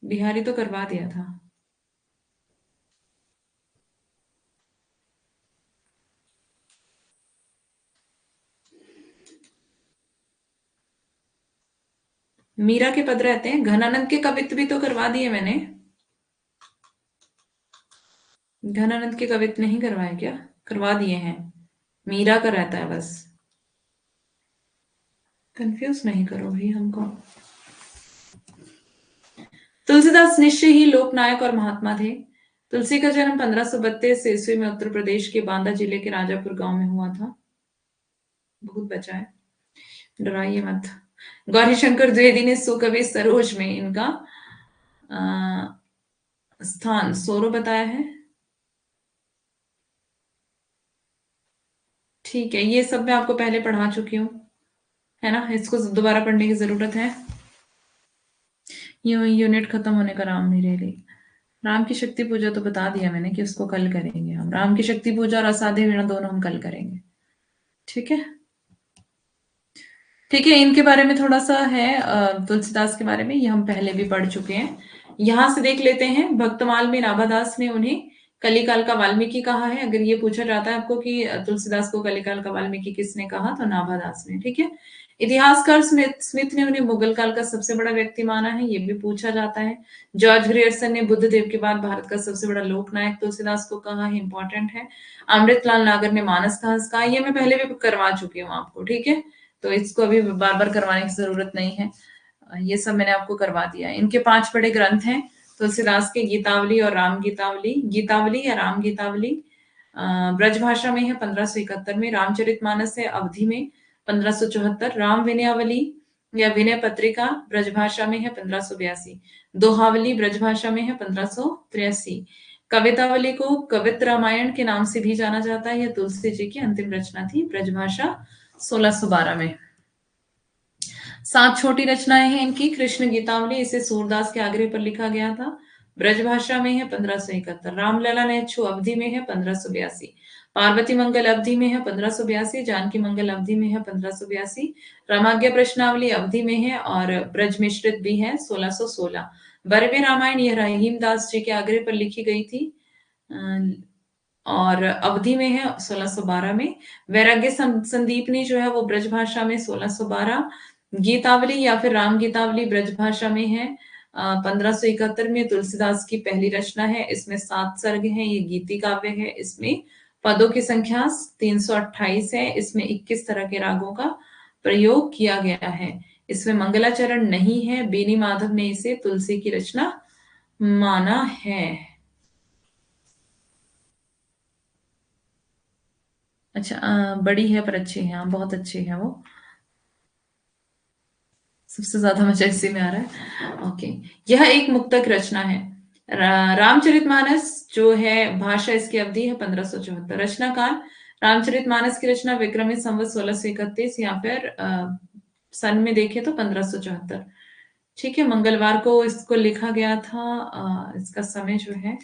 बिहारी तो करवा दिया था। मीरा के पद रहते हैं, घनानंद के कवित्व भी तो करवा दिए मैंने। घनानंद के कवित्व नहीं करवाए क्या, करवा दिए हैं, मीरा का रहता है बस। कंफ्यूज नहीं करो भाई हमको। तुलसीदास निश्चय ही लोकनायक और महात्मा थे। तुलसी का जन्म 1532 ईस्वी में उत्तर प्रदेश के बांदा जिले के राजापुर गांव में हुआ था। बहुत बचा है, डराइए मत। गौरी शंकर द्विवेदी ने सुकवि सरोज में इनका स्थान सोरो बताया है, ठीक है। ये सब मैं आपको पहले पढ़ा चुकी हूँ, है ना, इसको दोबारा पढ़ने की जरूरत है। यूनिट खत्म होने का नाम नहीं ले रही। राम की शक्ति पूजा तो बता दिया मैंने कि उसको कल करेंगे हम, राम की शक्ति पूजा और असाध्य वीणा दोनों हम कल करेंगे, ठीक है। ठीक है, इनके बारे में थोड़ा सा है, तुलसीदास के बारे में ये हम पहले भी पढ़ चुके हैं। यहां से देख लेते हैं, भक्तमाल में नाभादास ने उन्हें कलिकाल का वाल्मीकि कहा है। अगर ये पूछा जाता है आपको कि तुलसीदास को कलिकाल का वाल्मीकि किसने कहा, तो नाभादास ने, ठीक है। इतिहासकार स्मिथ स्मिथ ने उन्हें मुगल काल का सबसे बड़ा व्यक्ति माना है, ये भी पूछा जाता है। जॉर्ज ग्रियर्सन ने बुद्ध देव के बाद भारत का सबसे बड़ा लोकनायक तुलसीदास को कहा है, इंपॉर्टेंट है। अमृतलाल नागर ने मानस का हंस कहा, ये मैं पहले भी करवा चुकी हूँ आपको, ठीक है, तो इसको अभी बार बार करवाने की जरूरत नहीं है, ये सब मैंने आपको करवा दिया है। इनके 5 बड़े ग्रंथ हैं तुलसीदास के, गीतावली और राम गीतावली, गीतावली या राम गीतावली ब्रजभाषा में है 1571 में, रामचरितमानस है अवधि में 1574, राम विनयावली या विनय पत्रिका ब्रजभाषा में है 1582, दोहावली ब्रजभाषा में है 1583। कवितावली को कवित रामायण के नाम से भी जाना जाता है, यह तुलसी जी की अंतिम रचना थी, ब्रजभाषा 1612 में। 7 छोटी रचनाएं हैं इनकी। कृष्ण गीतावली, इसे सूरदास के आग्रह पर लिखा गया था, ब्रजभाषा में है 1571। रामलला नेच्छु अवधि में है 1582। पार्वती मंगल अवधि में है 1582। जानकी मंगल अवधि में है 1582। रामाज्ञा प्रश्नावली अवधि में है और ब्रज मिश्रित भी है 1616। बरवे रामायण यह रहीम दास जी के आग्रह पर लिखी गई थी और अवधि में है 1612 में। वैराग्य संदीपनी जो है वो ब्रजभाषा में 1612। गीतावली या फिर राम गीतावली ब्रजभाषा में है 1571 में। तुलसीदास की पहली रचना है, इसमें 7 सर्ग हैं, ये गीति काव्य है। इसमें पदों की संख्या 328 है। इसमें 21 तरह के रागों का प्रयोग किया गया है। इसमें मंगलाचरण नहीं है। बेनी माधव ने इसे तुलसी की रचना माना है। अच्छा बड़ी है पर अच्छी है, हाँ बहुत अच्छी है वो। सबसे ज्यादा मजा इसी में आ रहा है। ओके, यह एक मुक्तक रचना है। रामचरितमानस जो है भाषा इसकी अवधि है 1574। रचना काल रामचरितमानस की रचना विक्रमी संवत 1631 या फिर सन में देखे तो 1574। ठीक है, मंगलवार को इसको लिखा गया था। इसका समय जो है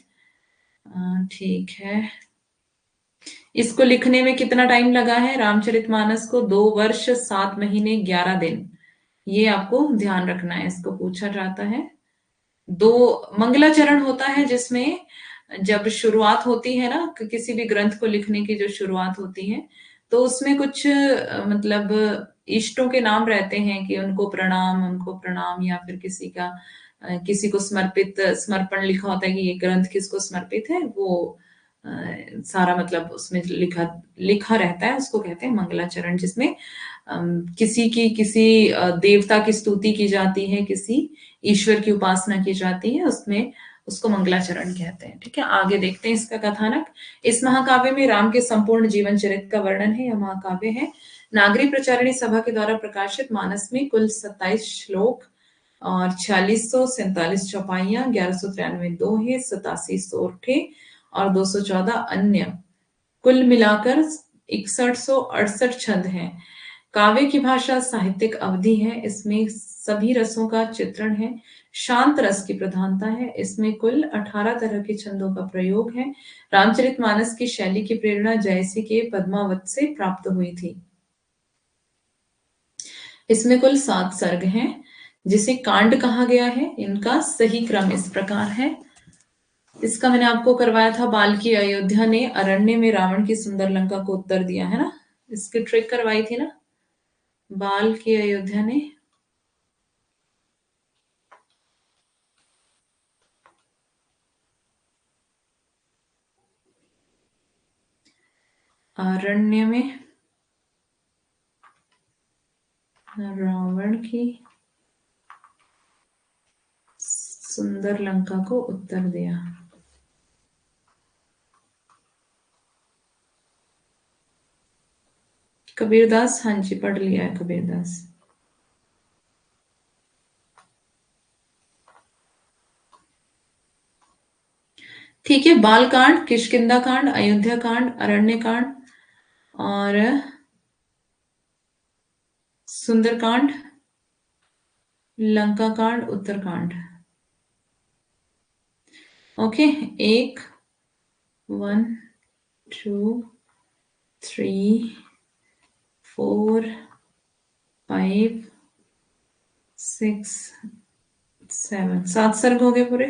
ठीक है, इसको लिखने में कितना टाइम लगा है? रामचरितमानस को 2 वर्ष 7 महीने 11 दिन, ये आपको ध्यान रखना है। इसको पूछा जाता है। 2 मंगलाचरण होता है जिसमें जब शुरुआत होती है ना किसी भी ग्रंथ को लिखने की, जो शुरुआत होती है तो उसमें कुछ मतलब इष्टों के नाम रहते हैं कि उनको प्रणाम या फिर किसी का किसी को समर्पित समर्पण लिखा होता है कि ये ग्रंथ किसको समर्पित है। वो अ, सारा मतलब उसमें लिखा लिखा रहता है, उसको कहते हैं मंगलाचरण। जिसमें किसी देवता की स्तुति की जाती है, किसी ईश्वर की उपासना की जाती है, उसमें उसको मंगलाचरण कहते हैं। ठीक है, आगे देखते हैं इसका कथानक। इस महाकाव्य में राम के संपूर्ण जीवन चरित्र का वर्णन है। यह महाकाव्य है नागरी प्रचारिणी सभा के द्वारा प्रकाशित। मानस में कुल 27 श्लोक और 4647 चौपाइयां, 1193 दोहे, 87 सोरठे और 214 अन्य, कुल मिलाकर 6168 छंद हैं। काव्य की भाषा साहित्यिक अवधि है। इसमें सभी रसों का चित्रण है। शांत रस की प्रधानता है। इसमें कुल 18 तरह के छंदों का प्रयोग है। रामचरितमानस की शैली की प्रेरणा जयसी के पद्मावत से प्राप्त हुई थी। इसमें कुल 7 सर्ग हैं जिसे कांड कहा गया है। इनका सही क्रम इस प्रकार है। इसका मैंने आपको करवाया था। बाल की अयोध्या ने अरण्य में रावण की सुंदर लंका को उत्तर दिया है ना, इसकी ट्रिक करवाई थी ना बाल की अयोध्या ने। अरण्य में रावण की सुंदर लंका को उत्तर दिया। कबीरदास, हाँ जी पढ़ लिया है कबीरदास। ठीक है, बालकांड, किष्किंधा कांड, अयोध्या कांड, अरण्य कांड और सुंदरकांड, लंका कांड, उत्तरकांड। ओके, 1 1 2 3 4 5 6 7 7 सर्ग हो गए पूरे।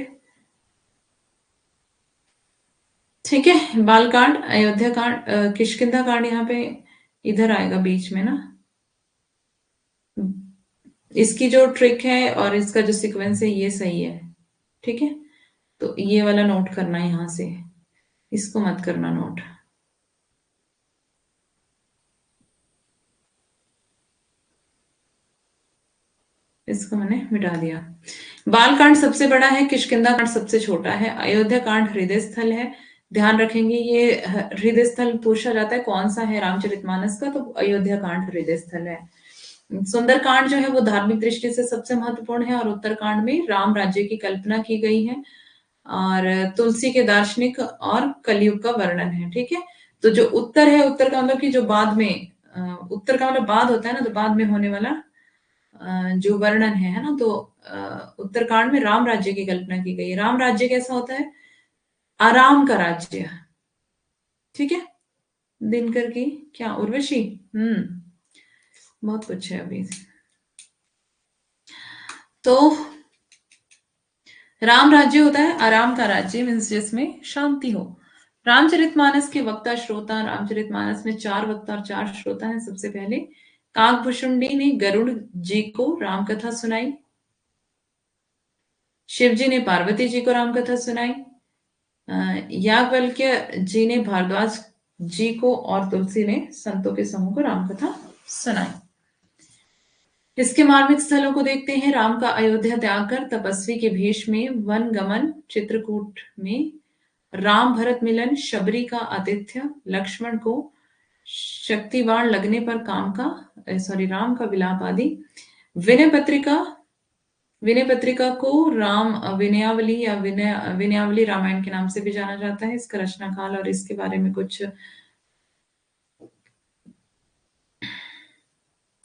ठीक है, बालकांड, अयोध्या कांड, किष्किंधा कांड यहाँ पे इधर आएगा बीच में ना। इसकी जो ट्रिक है और इसका जो सीक्वेंस है ये सही है। ठीक है, तो ये वाला नोट करना है यहां से, इसको मत करना नोट। इसको मैंने मिटा दिया। बालकांड सबसे बड़ा है, किष्किंधा कांड सबसे छोटा है, अयोध्या कांड हृदय स्थल है। ध्यान रखेंगे ये हृदय स्थल पूछा जाता है कौन सा है रामचरितमानस का, तो अयोध्या कांड हृदय स्थल है। सुंदरकांड जो है वो धार्मिक दृष्टि से सबसे महत्वपूर्ण है और उत्तरकांड में राम राज्य की कल्पना की गई है और तुलसी के दार्शनिक और कलयुग का वर्णन है। ठीक है, तो जो उत्तर है, उत्तर का मतलब कि जो बाद में उत्तर का मतलब बाद होता है ना, तो बाद में होने वाला जो वर्णन है ना, तो उत्तरकांड में राम राज्य की कल्पना की गई है। राम राज्य कैसा होता है? आराम का राज्य। ठीक है। दिनकर की क्या उर्वशी? बहुत कुछ है अभी। तो राम राज्य होता है आराम का राज्य, मीन्स जिसमें शांति हो। रामचरितमानस के वक्ता श्रोता, रामचरितमानस में 4 वक्ता और 4 श्रोता हैं। सबसे पहले काकभुषुंडी ने गरुड़ जी को राम कथा सुनाई, शिव जी ने पार्वती जी को राम कथा सुनाई, याज्ञवल्क्य जी ने भारद्वाज जी को और तुलसी ने संतों के समूह को राम कथा सुनाई। इसके मार्मिक स्थलों को देखते हैं। राम का अयोध्या त्याग कर तपस्वी के भेष में वन गमन, चित्रकूट में राम भरत मिलन, शबरी का आतिथ्य, लक्ष्मण को शक्तिवाण लगने पर राम का विलाप आदि। विनय पत्रिका विनय पत्रिका को राम विनयावली या विनयावली रामायण के नाम से भी जाना जाता है। इसका रचना काल और इसके बारे में कुछ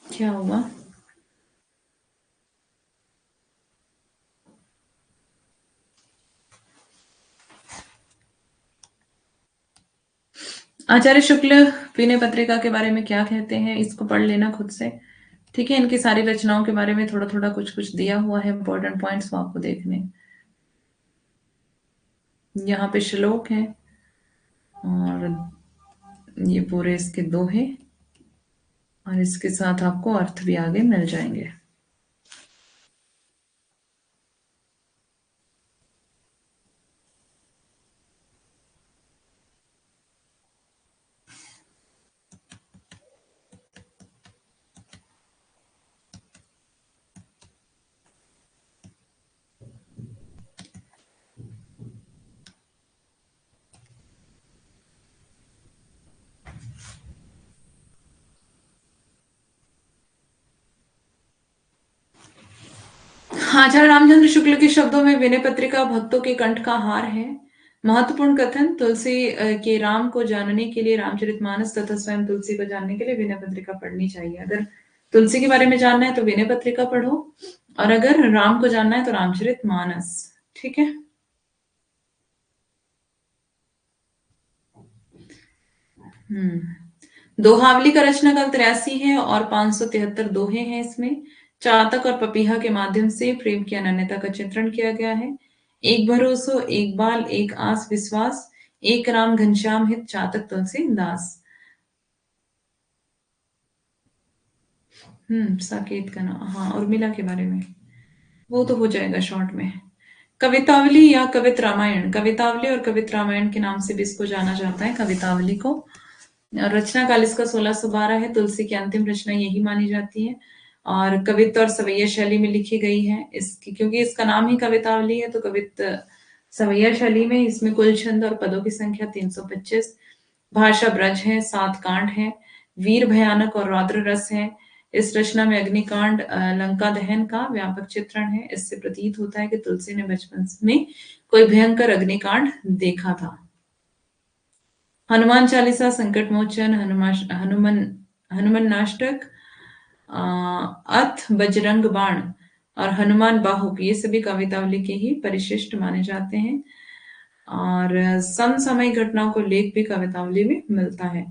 क्या हुआ? आचार्य शुक्ल विनय पत्रिका के बारे में क्या कहते हैं, इसको पढ़ लेना खुद से। ठीक है। इनकी सारी रचनाओं के बारे में थोड़ा थोड़ा कुछ कुछ दिया हुआ है, इंपॉर्टेंट पॉइंट्स वो आपको देखने। यहाँ पे श्लोक है और ये पूरे इसके दोहे, और इसके साथ आपको अर्थ भी आगे मिल जाएंगे। आचार्य रामचंद्र शुक्ल के शब्दों में विनय पत्रिका भक्तों के कंठ का हार है। महत्वपूर्ण कथन, तुलसी के राम को जानने के लिए रामचरितमानस तथा स्वयं तुलसी को जानने के लिए विनय पत्रिका पढ़नी चाहिए। अगर तुलसी के बारे में जानना है तो विनय पत्रिका पढ़ो, और अगर राम को जानना है तो रामचरितमानस। ठीक है। दोहावली का रचना काल 83 है और 573 दोहे हैं इसमें। चातक और पपीहा के माध्यम से प्रेम की अनन्यता का चित्रण किया गया है। एक भरोसो, एक बाल, एक आस विश्वास, एक राम घनश्याम हित, चातक तुलसी दास। साकेत का नाम, हाँ, उर्मिला के बारे में वो तो हो जाएगा शॉर्ट में। कवितावली या कवित रामायण, कवितावली और कवित रामायण के नाम से भी इसको जाना जाता है, कवितावली को। रचना काल इसका 1612 है। तुलसी की अंतिम रचना यही मानी जाती है और कवित्त और सवैया शैली में लिखी गई है। इसकी क्योंकि इसका नाम ही कवितावली है तो कवित्त सवैया शैली में। इसमें कुल छंद और पदों की संख्या 325। भाषा ब्रज है, 7 कांड है, वीर भयानक और रौद्र रस है। इस रचना में अग्निकांड, लंका दहन का व्यापक चित्रण है। इससे प्रतीत होता है कि तुलसी ने बचपन में कोई भयंकर अग्निकांड देखा था। हनुमान चालीसा, संकट मोचन, हनुमान हनुमान नाष्टक, अथ बजरंग बाण और हनुमान बाहुक, ये सभी कवितावली के ही परिशिष्ट माने जाते हैं। और समसामयिक घटनाओं को लेख भी कवितावली में मिलता है।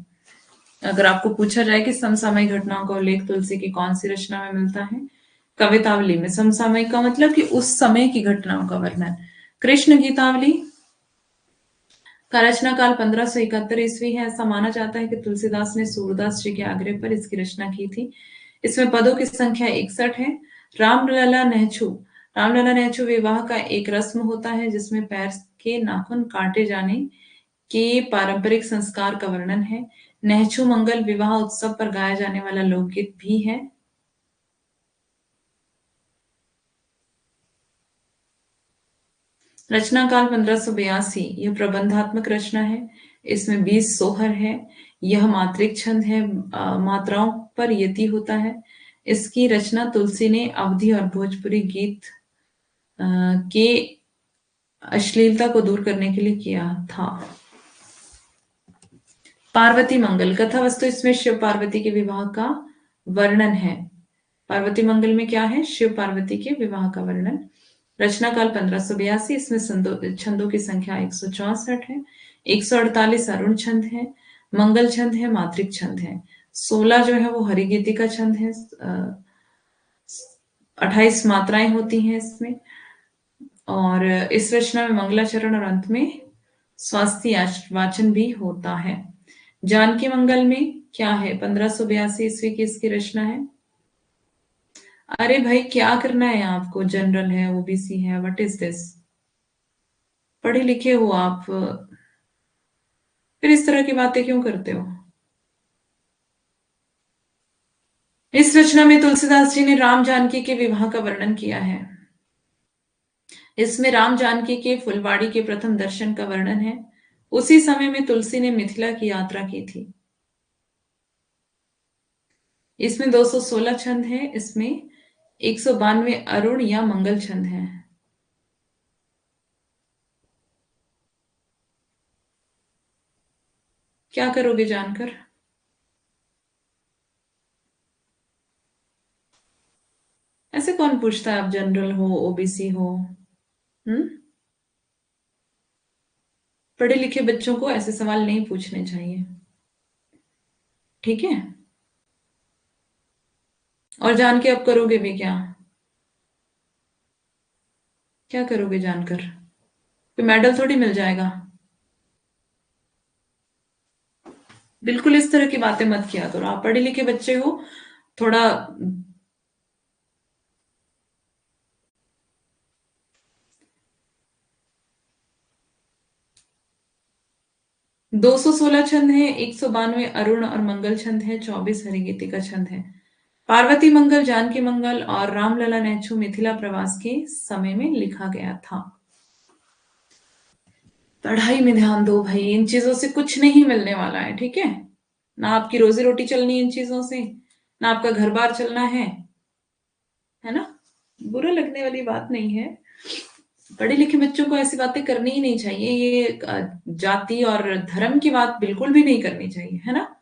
अगर आपको पूछा जाए कि समसामयिक घटनाओं का उल्लेख तुलसी की कौन सी रचना में मिलता है, कवितावली में। समसामयिक का मतलब कि उस समय की घटनाओं का वर्णन। कृष्ण गीतावली का रचना काल 1571 ईस्वी है। ऐसा माना जाता है कि तुलसीदास ने सूरदास जी के आग्रह पर इसकी रचना की थी। इसमें पदों की संख्या 61 है। रामलला नहछू, रामलला नहछू विवाह का एक रस्म होता है जिसमें पैर के नाखून काटे जाने के पारंपरिक संस्कार का वर्णन है। नहछू मंगल विवाह उत्सव पर गाया जाने वाला लोकगीत भी है। रचना काल 1582, यह प्रबंधात्मक रचना है। इसमें 20 सोहर है। यह मात्रिक छंद है, मात्राओं पर यति होता है। इसकी रचना तुलसी ने अवधी और भोजपुरी गीत के अश्लीलता को दूर करने के लिए किया था। पार्वती मंगल, कथा वस्तु इसमें शिव पार्वती के विवाह का वर्णन है। पार्वती मंगल में क्या है? शिव पार्वती के विवाह का वर्णन। रचना काल 1582, इसमें छंदों की संख्या 164 है। 148 अरुण छंद है, मंगल छंद है, मातृक छंद है। 16 जो है वो हरिगीति का छंद है। 28 मात्राएं होती हैं इसमें। और इस रचना में मंगलाचरण और अंत में स्वास्थ्य वाचन भी होता है। जानकी मंगल में क्या है? 1582 ईस्वी की इसकी रचना है। अरे भाई क्या करना है आपको? जनरल है, ओबीसी है, व्हाट इज दिस? पढ़े लिखे हो आप, फिर इस तरह की बातें क्यों करते हो? इस रचना में तुलसीदास जी ने राम जानकी के विवाह का वर्णन किया है। इसमें राम जानकी के फुलवाड़ी के प्रथम दर्शन का वर्णन है। उसी समय में तुलसी ने मिथिला की यात्रा की थी। इसमें 216 छंद है। इसमें 192 अरुण या मंगल छंद है। क्या करोगे जानकर? ऐसे कौन पूछता है आप जनरल हो, ओबीसी हो? हम्म। पढ़े लिखे बच्चों को ऐसे सवाल नहीं पूछने चाहिए, ठीक है? और जान के अब करोगे भी क्या? क्या करोगे जानकर? कोई मेडल थोड़ी मिल जाएगा। बिल्कुल इस तरह की बातें मत किया करो, आप पढ़े लिखे बच्चे हो। थोड़ा 216 छंद है, 192 अरुण और मंगल छंद है, 24 हरिगीति का छंद है। पार्वती मंगल, जानकी मंगल और रामलला नेछू मिथिला प्रवास के समय में लिखा गया था। पढ़ाई में ध्यान दो भाई, इन चीजों से कुछ नहीं मिलने वाला है, ठीक है? ना आपकी रोजी रोटी चलनी है इन चीजों से, ना आपका घर बार चलना है ना? बुरा लगने वाली बात नहीं है। पढ़े लिखे बच्चों को ऐसी बातें करनी ही नहीं चाहिए। ये जाति और धर्म की बात बिल्कुल भी नहीं करनी चाहिए, है ना?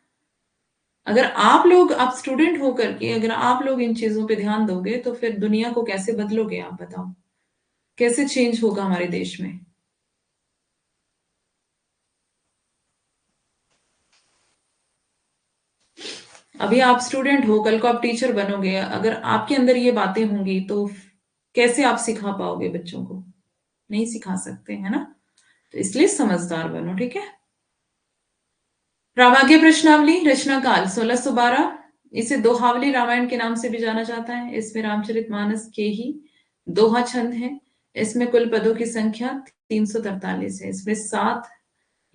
अगर आप स्टूडेंट होकर के अगर आप लोग इन चीजों पे ध्यान दोगे तो फिर दुनिया को कैसे बदलोगे? आप बताओ, कैसे चेंज होगा हमारे देश में? अभी आप स्टूडेंट हो, कल को आप टीचर बनोगे, अगर आपके अंदर ये बातें होंगी तो कैसे आप सिखा पाओगे बच्चों को? नहीं सिखा सकते, है ना? तो इसलिए समझदार बनो, ठीक है? रामाज्ञ प्रश्नावली, रचना काल 1612। इसे दोहावली रामायण के नाम से भी जाना जाता है। इसमें रामचरितमानस के ही दोहा छंद है। इसमें कुल पदों की संख्या 343 है। इसमें 7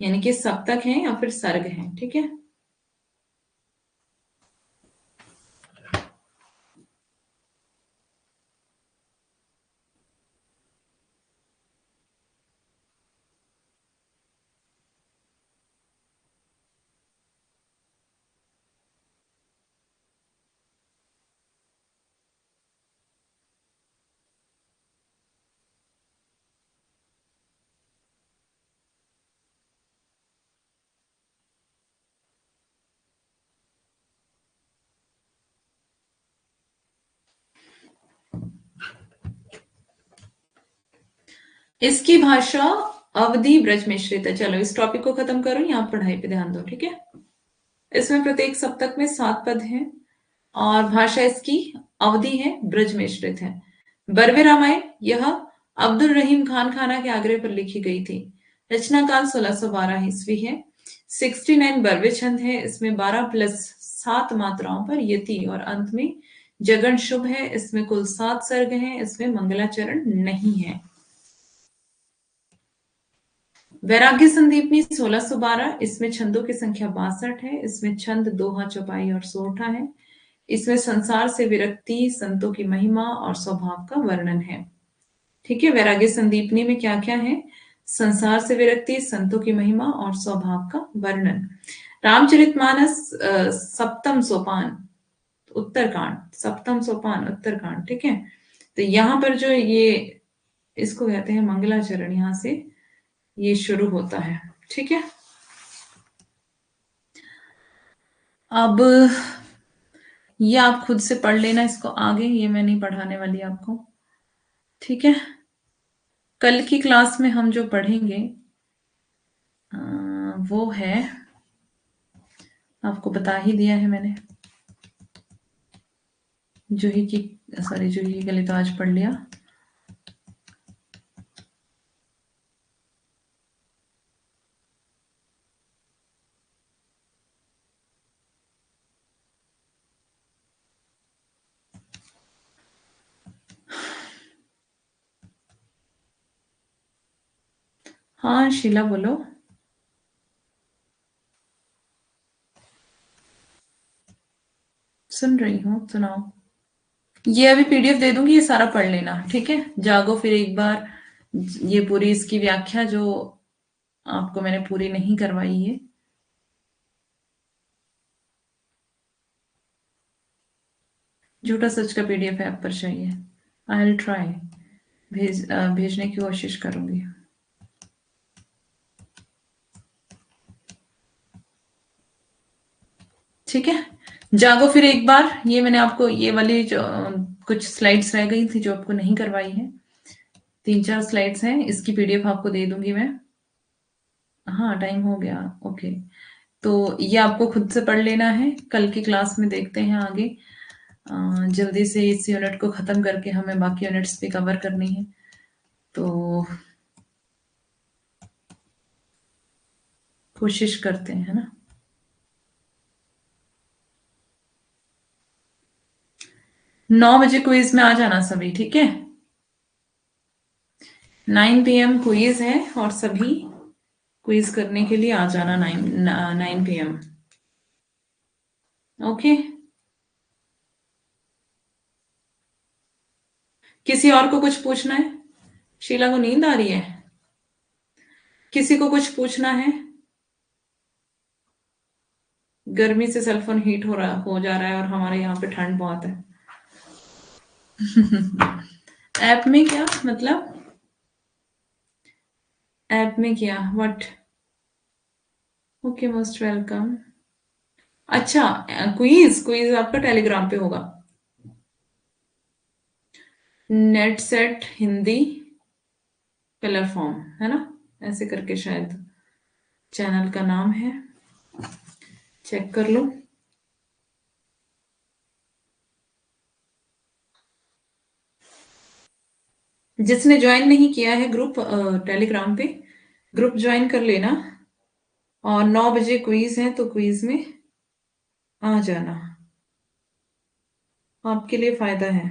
यानी कि सप्तक हैं या फिर सर्ग हैं, ठीक है? इसकी भाषा अवधी ब्रज मिश्रित है। चलो इस टॉपिक को खत्म करो, यहाँ पढ़ाई पे ध्यान दो, ठीक है? इसमें प्रत्येक सप्तक में 7 पद हैं और भाषा इसकी अवधि है, ब्रज मिश्रित है। बरवे रामायण यह अब्दुल रहीम खान खाना के आग्रह पर लिखी गई थी। रचना काल 1612 ईस्वी है। 69 बरवे छंद है। इसमें 12 प्लस 7 मात्राओं पर यति और अंत में जगन शुभ है। इसमें कुल 7 सर्ग हैं। इसमें मंगलाचरण नहीं है। वैराग्य संदीपनी 1612, इसमें छंदों की संख्या 62 है। इसमें छंद दोहा, चौपाई और सोरठा है। इसमें संसार से विरक्ति, संतों की महिमा और स्वभाव का वर्णन है, ठीक है? वैराग्य संदीपनी में क्या क्या है? संसार से विरक्ति, संतों की महिमा और स्वभाव का वर्णन। रामचरितमानस सप्तम सोपान उत्तरकांड, सप्तम सोपान उत्तरकांड, ठीक है? तो यहाँ पर जो ये इसको कहते हैं मंगलाचरण, यहाँ से ये शुरू होता है, ठीक है? अब ये आप खुद से पढ़ लेना इसको आगे, ये मैं नहीं पढ़ाने वाली आपको। ठीक है, कल की क्लास में हम जो पढ़ेंगे वो है, आपको बता ही दिया है मैंने, जूही की, सॉरी जूही के लिए तो आज पढ़ लिया। हाँ शीला बोलो। सुन रही हूँ, सुनाओ। ये अभी पीडीएफ दे दूंगी, ये सारा पढ़ लेना, ठीक है। जागो फिर एक बार, ये पूरी इसकी व्याख्या जो आपको मैंने पूरी नहीं करवाई है। झूठा सच का पीडीएफ ऐप पर चाहिए। आई विल ट्राई, भेजने की कोशिश करूंगी। ठीक है, जागो फिर एक बार, ये मैंने आपको ये वाली जो कुछ स्लाइड्स रह गई थी जो आपको नहीं करवाई है, 3-4 स्लाइड्स हैं, इसकी पीडीएफ आपको दे दूंगी मैं। हाँ टाइम हो गया, ओके। तो ये आपको खुद से पढ़ लेना है, कल की क्लास में देखते हैं आगे। जल्दी से इस यूनिट को खत्म करके हमें बाकी यूनिट्स भी कवर करनी है, तो कोशिश करते हैं, है ना। 9 बजे क्विज में आ जाना सभी, ठीक है। 9 PM क्विज है और सभी क्विज करने के लिए आ जाना 9 PM। ओके, किसी और को कुछ पूछना है? शीला को नींद आ रही है? किसी को कुछ पूछना है? गर्मी से सेलफोन हीट हो जा रहा है और हमारे यहाँ पे ठंड बहुत है। ऐप में क्या मतलब? ऐप में क्या, व्हाट? Okay, most welcome. अच्छा, क्विज क्विज आपका टेलीग्राम पे होगा। Net set Hindi colour form, है ना, ऐसे करके शायद चैनल का नाम है, चेक कर लो। जिसने ज्वाइन नहीं किया है ग्रुप टेलीग्राम पे, ग्रुप ज्वाइन कर लेना। और 9 बजे क्विज है तो क्विज में आ जाना, आपके लिए फायदा है।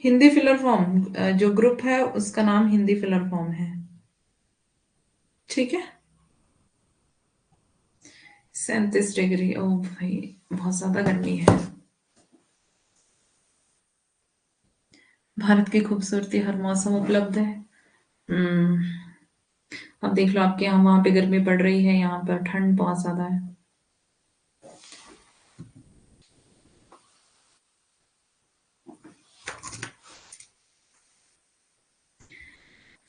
हिंदी फिलर फॉर्म, जो ग्रुप है उसका नाम हिंदी फिलर फॉर्म है, ठीक है। 37 डिग्री, ओ भाई बहुत ज्यादा गर्मी है। भारत की खूबसूरती हर मौसम उपलब्ध है। अब देख लो, आपके यहाँ वहां पे गर्मी पड़ रही है, यहाँ पर ठंड बहुत ज्यादा है।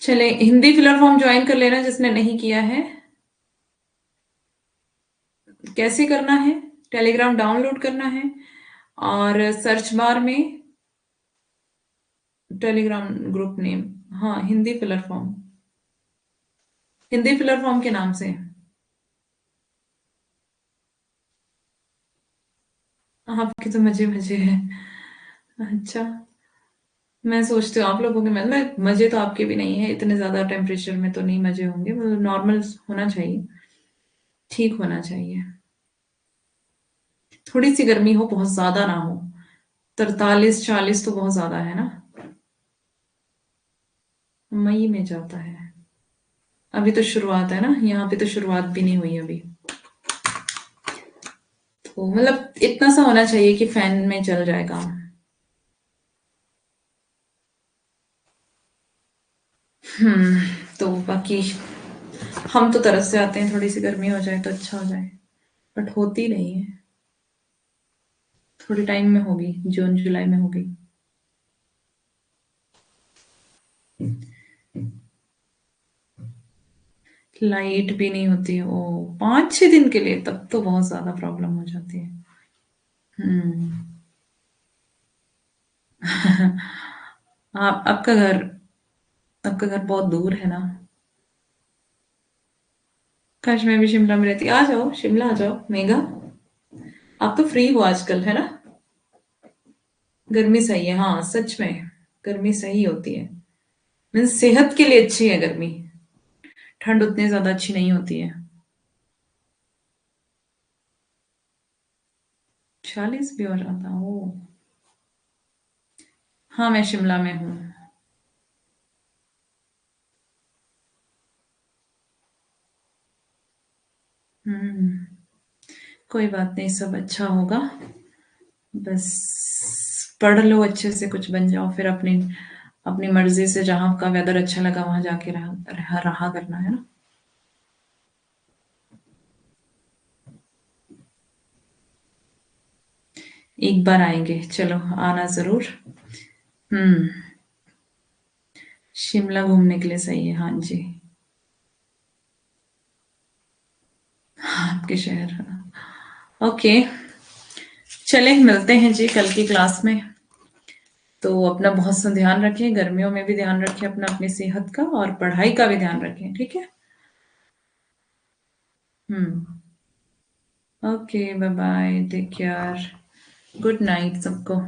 चले, हिंदी फिलर फॉर्म ज्वाइन कर लेना जिसने नहीं किया है। कैसे करना है? टेलीग्राम डाउनलोड करना है और सर्च बार में टेलीग्राम ग्रुप नेम, हाँ Hindi filler form, Hindi filler form के नाम से। आपके तो मजे मजे है। अच्छा, मैं सोचती हूँ आप लोगों के मैं मजे तो आपके भी नहीं है, इतने ज्यादा टेम्परेचर में तो नहीं मजे होंगे, मतलब नॉर्मल होना चाहिए, ठीक होना चाहिए। थोड़ी सी गर्मी हो, बहुत ज्यादा ना हो। 43-40 तो बहुत ज्यादा है ना। मई में जाता है, अभी तो शुरुआत है ना, यहाँ पे तो शुरुआत भी नहीं हुई अभी। तो मतलब इतना सा होना चाहिए कि फैन में चल जाए काम। तो बाकी हम तो तरस जाते हैं, थोड़ी सी गर्मी हो जाए तो अच्छा हो जाए, बट होती नहीं है। थोड़ी टाइम में होगी, जून जुलाई में होगी। लाइट भी नहीं होती है, ओ 5-6 दिन के लिए, तब तो बहुत ज्यादा प्रॉब्लम हो जाती है। हम्म। आप आपका घर बहुत दूर है ना। काश मैं भी शिमला में रहती, आ जाओ शिमला आ जाओ मेघा। आप तो फ्री हो आजकल है ना। गर्मी सही है, हाँ सच में। गर्मी सही होती है। मीन्स सेहत के लिए अच्छी है गर्मी। ठंड उतनी ज्यादा अच्छी नहीं होती है। 40 भी हो जाता ओ। हाँ मैं शिमला में हूँ। हम्म। कोई बात नहीं, सब अच्छा होगा। बस पढ़ लो अच्छे से, कुछ बन जाओ, फिर अपनी अपनी मर्जी से जहाँ का वेदर अच्छा लगा वहां जाके रहा करना है ना। एक बार आएंगे, चलो आना जरूर। हम्म। शिमला घूमने के लिए सही है, हाँ जी। आपके शहर। ओके। चले मिलते हैं जी कल की क्लास में। तो अपना बहुत सा ध्यान रखें, गर्मियों में भी ध्यान रखें अपना, अपनी सेहत का और पढ़ाई का भी ध्यान रखें, ठीक है। हम्म। Okay bye bye, take care. Good night सबको।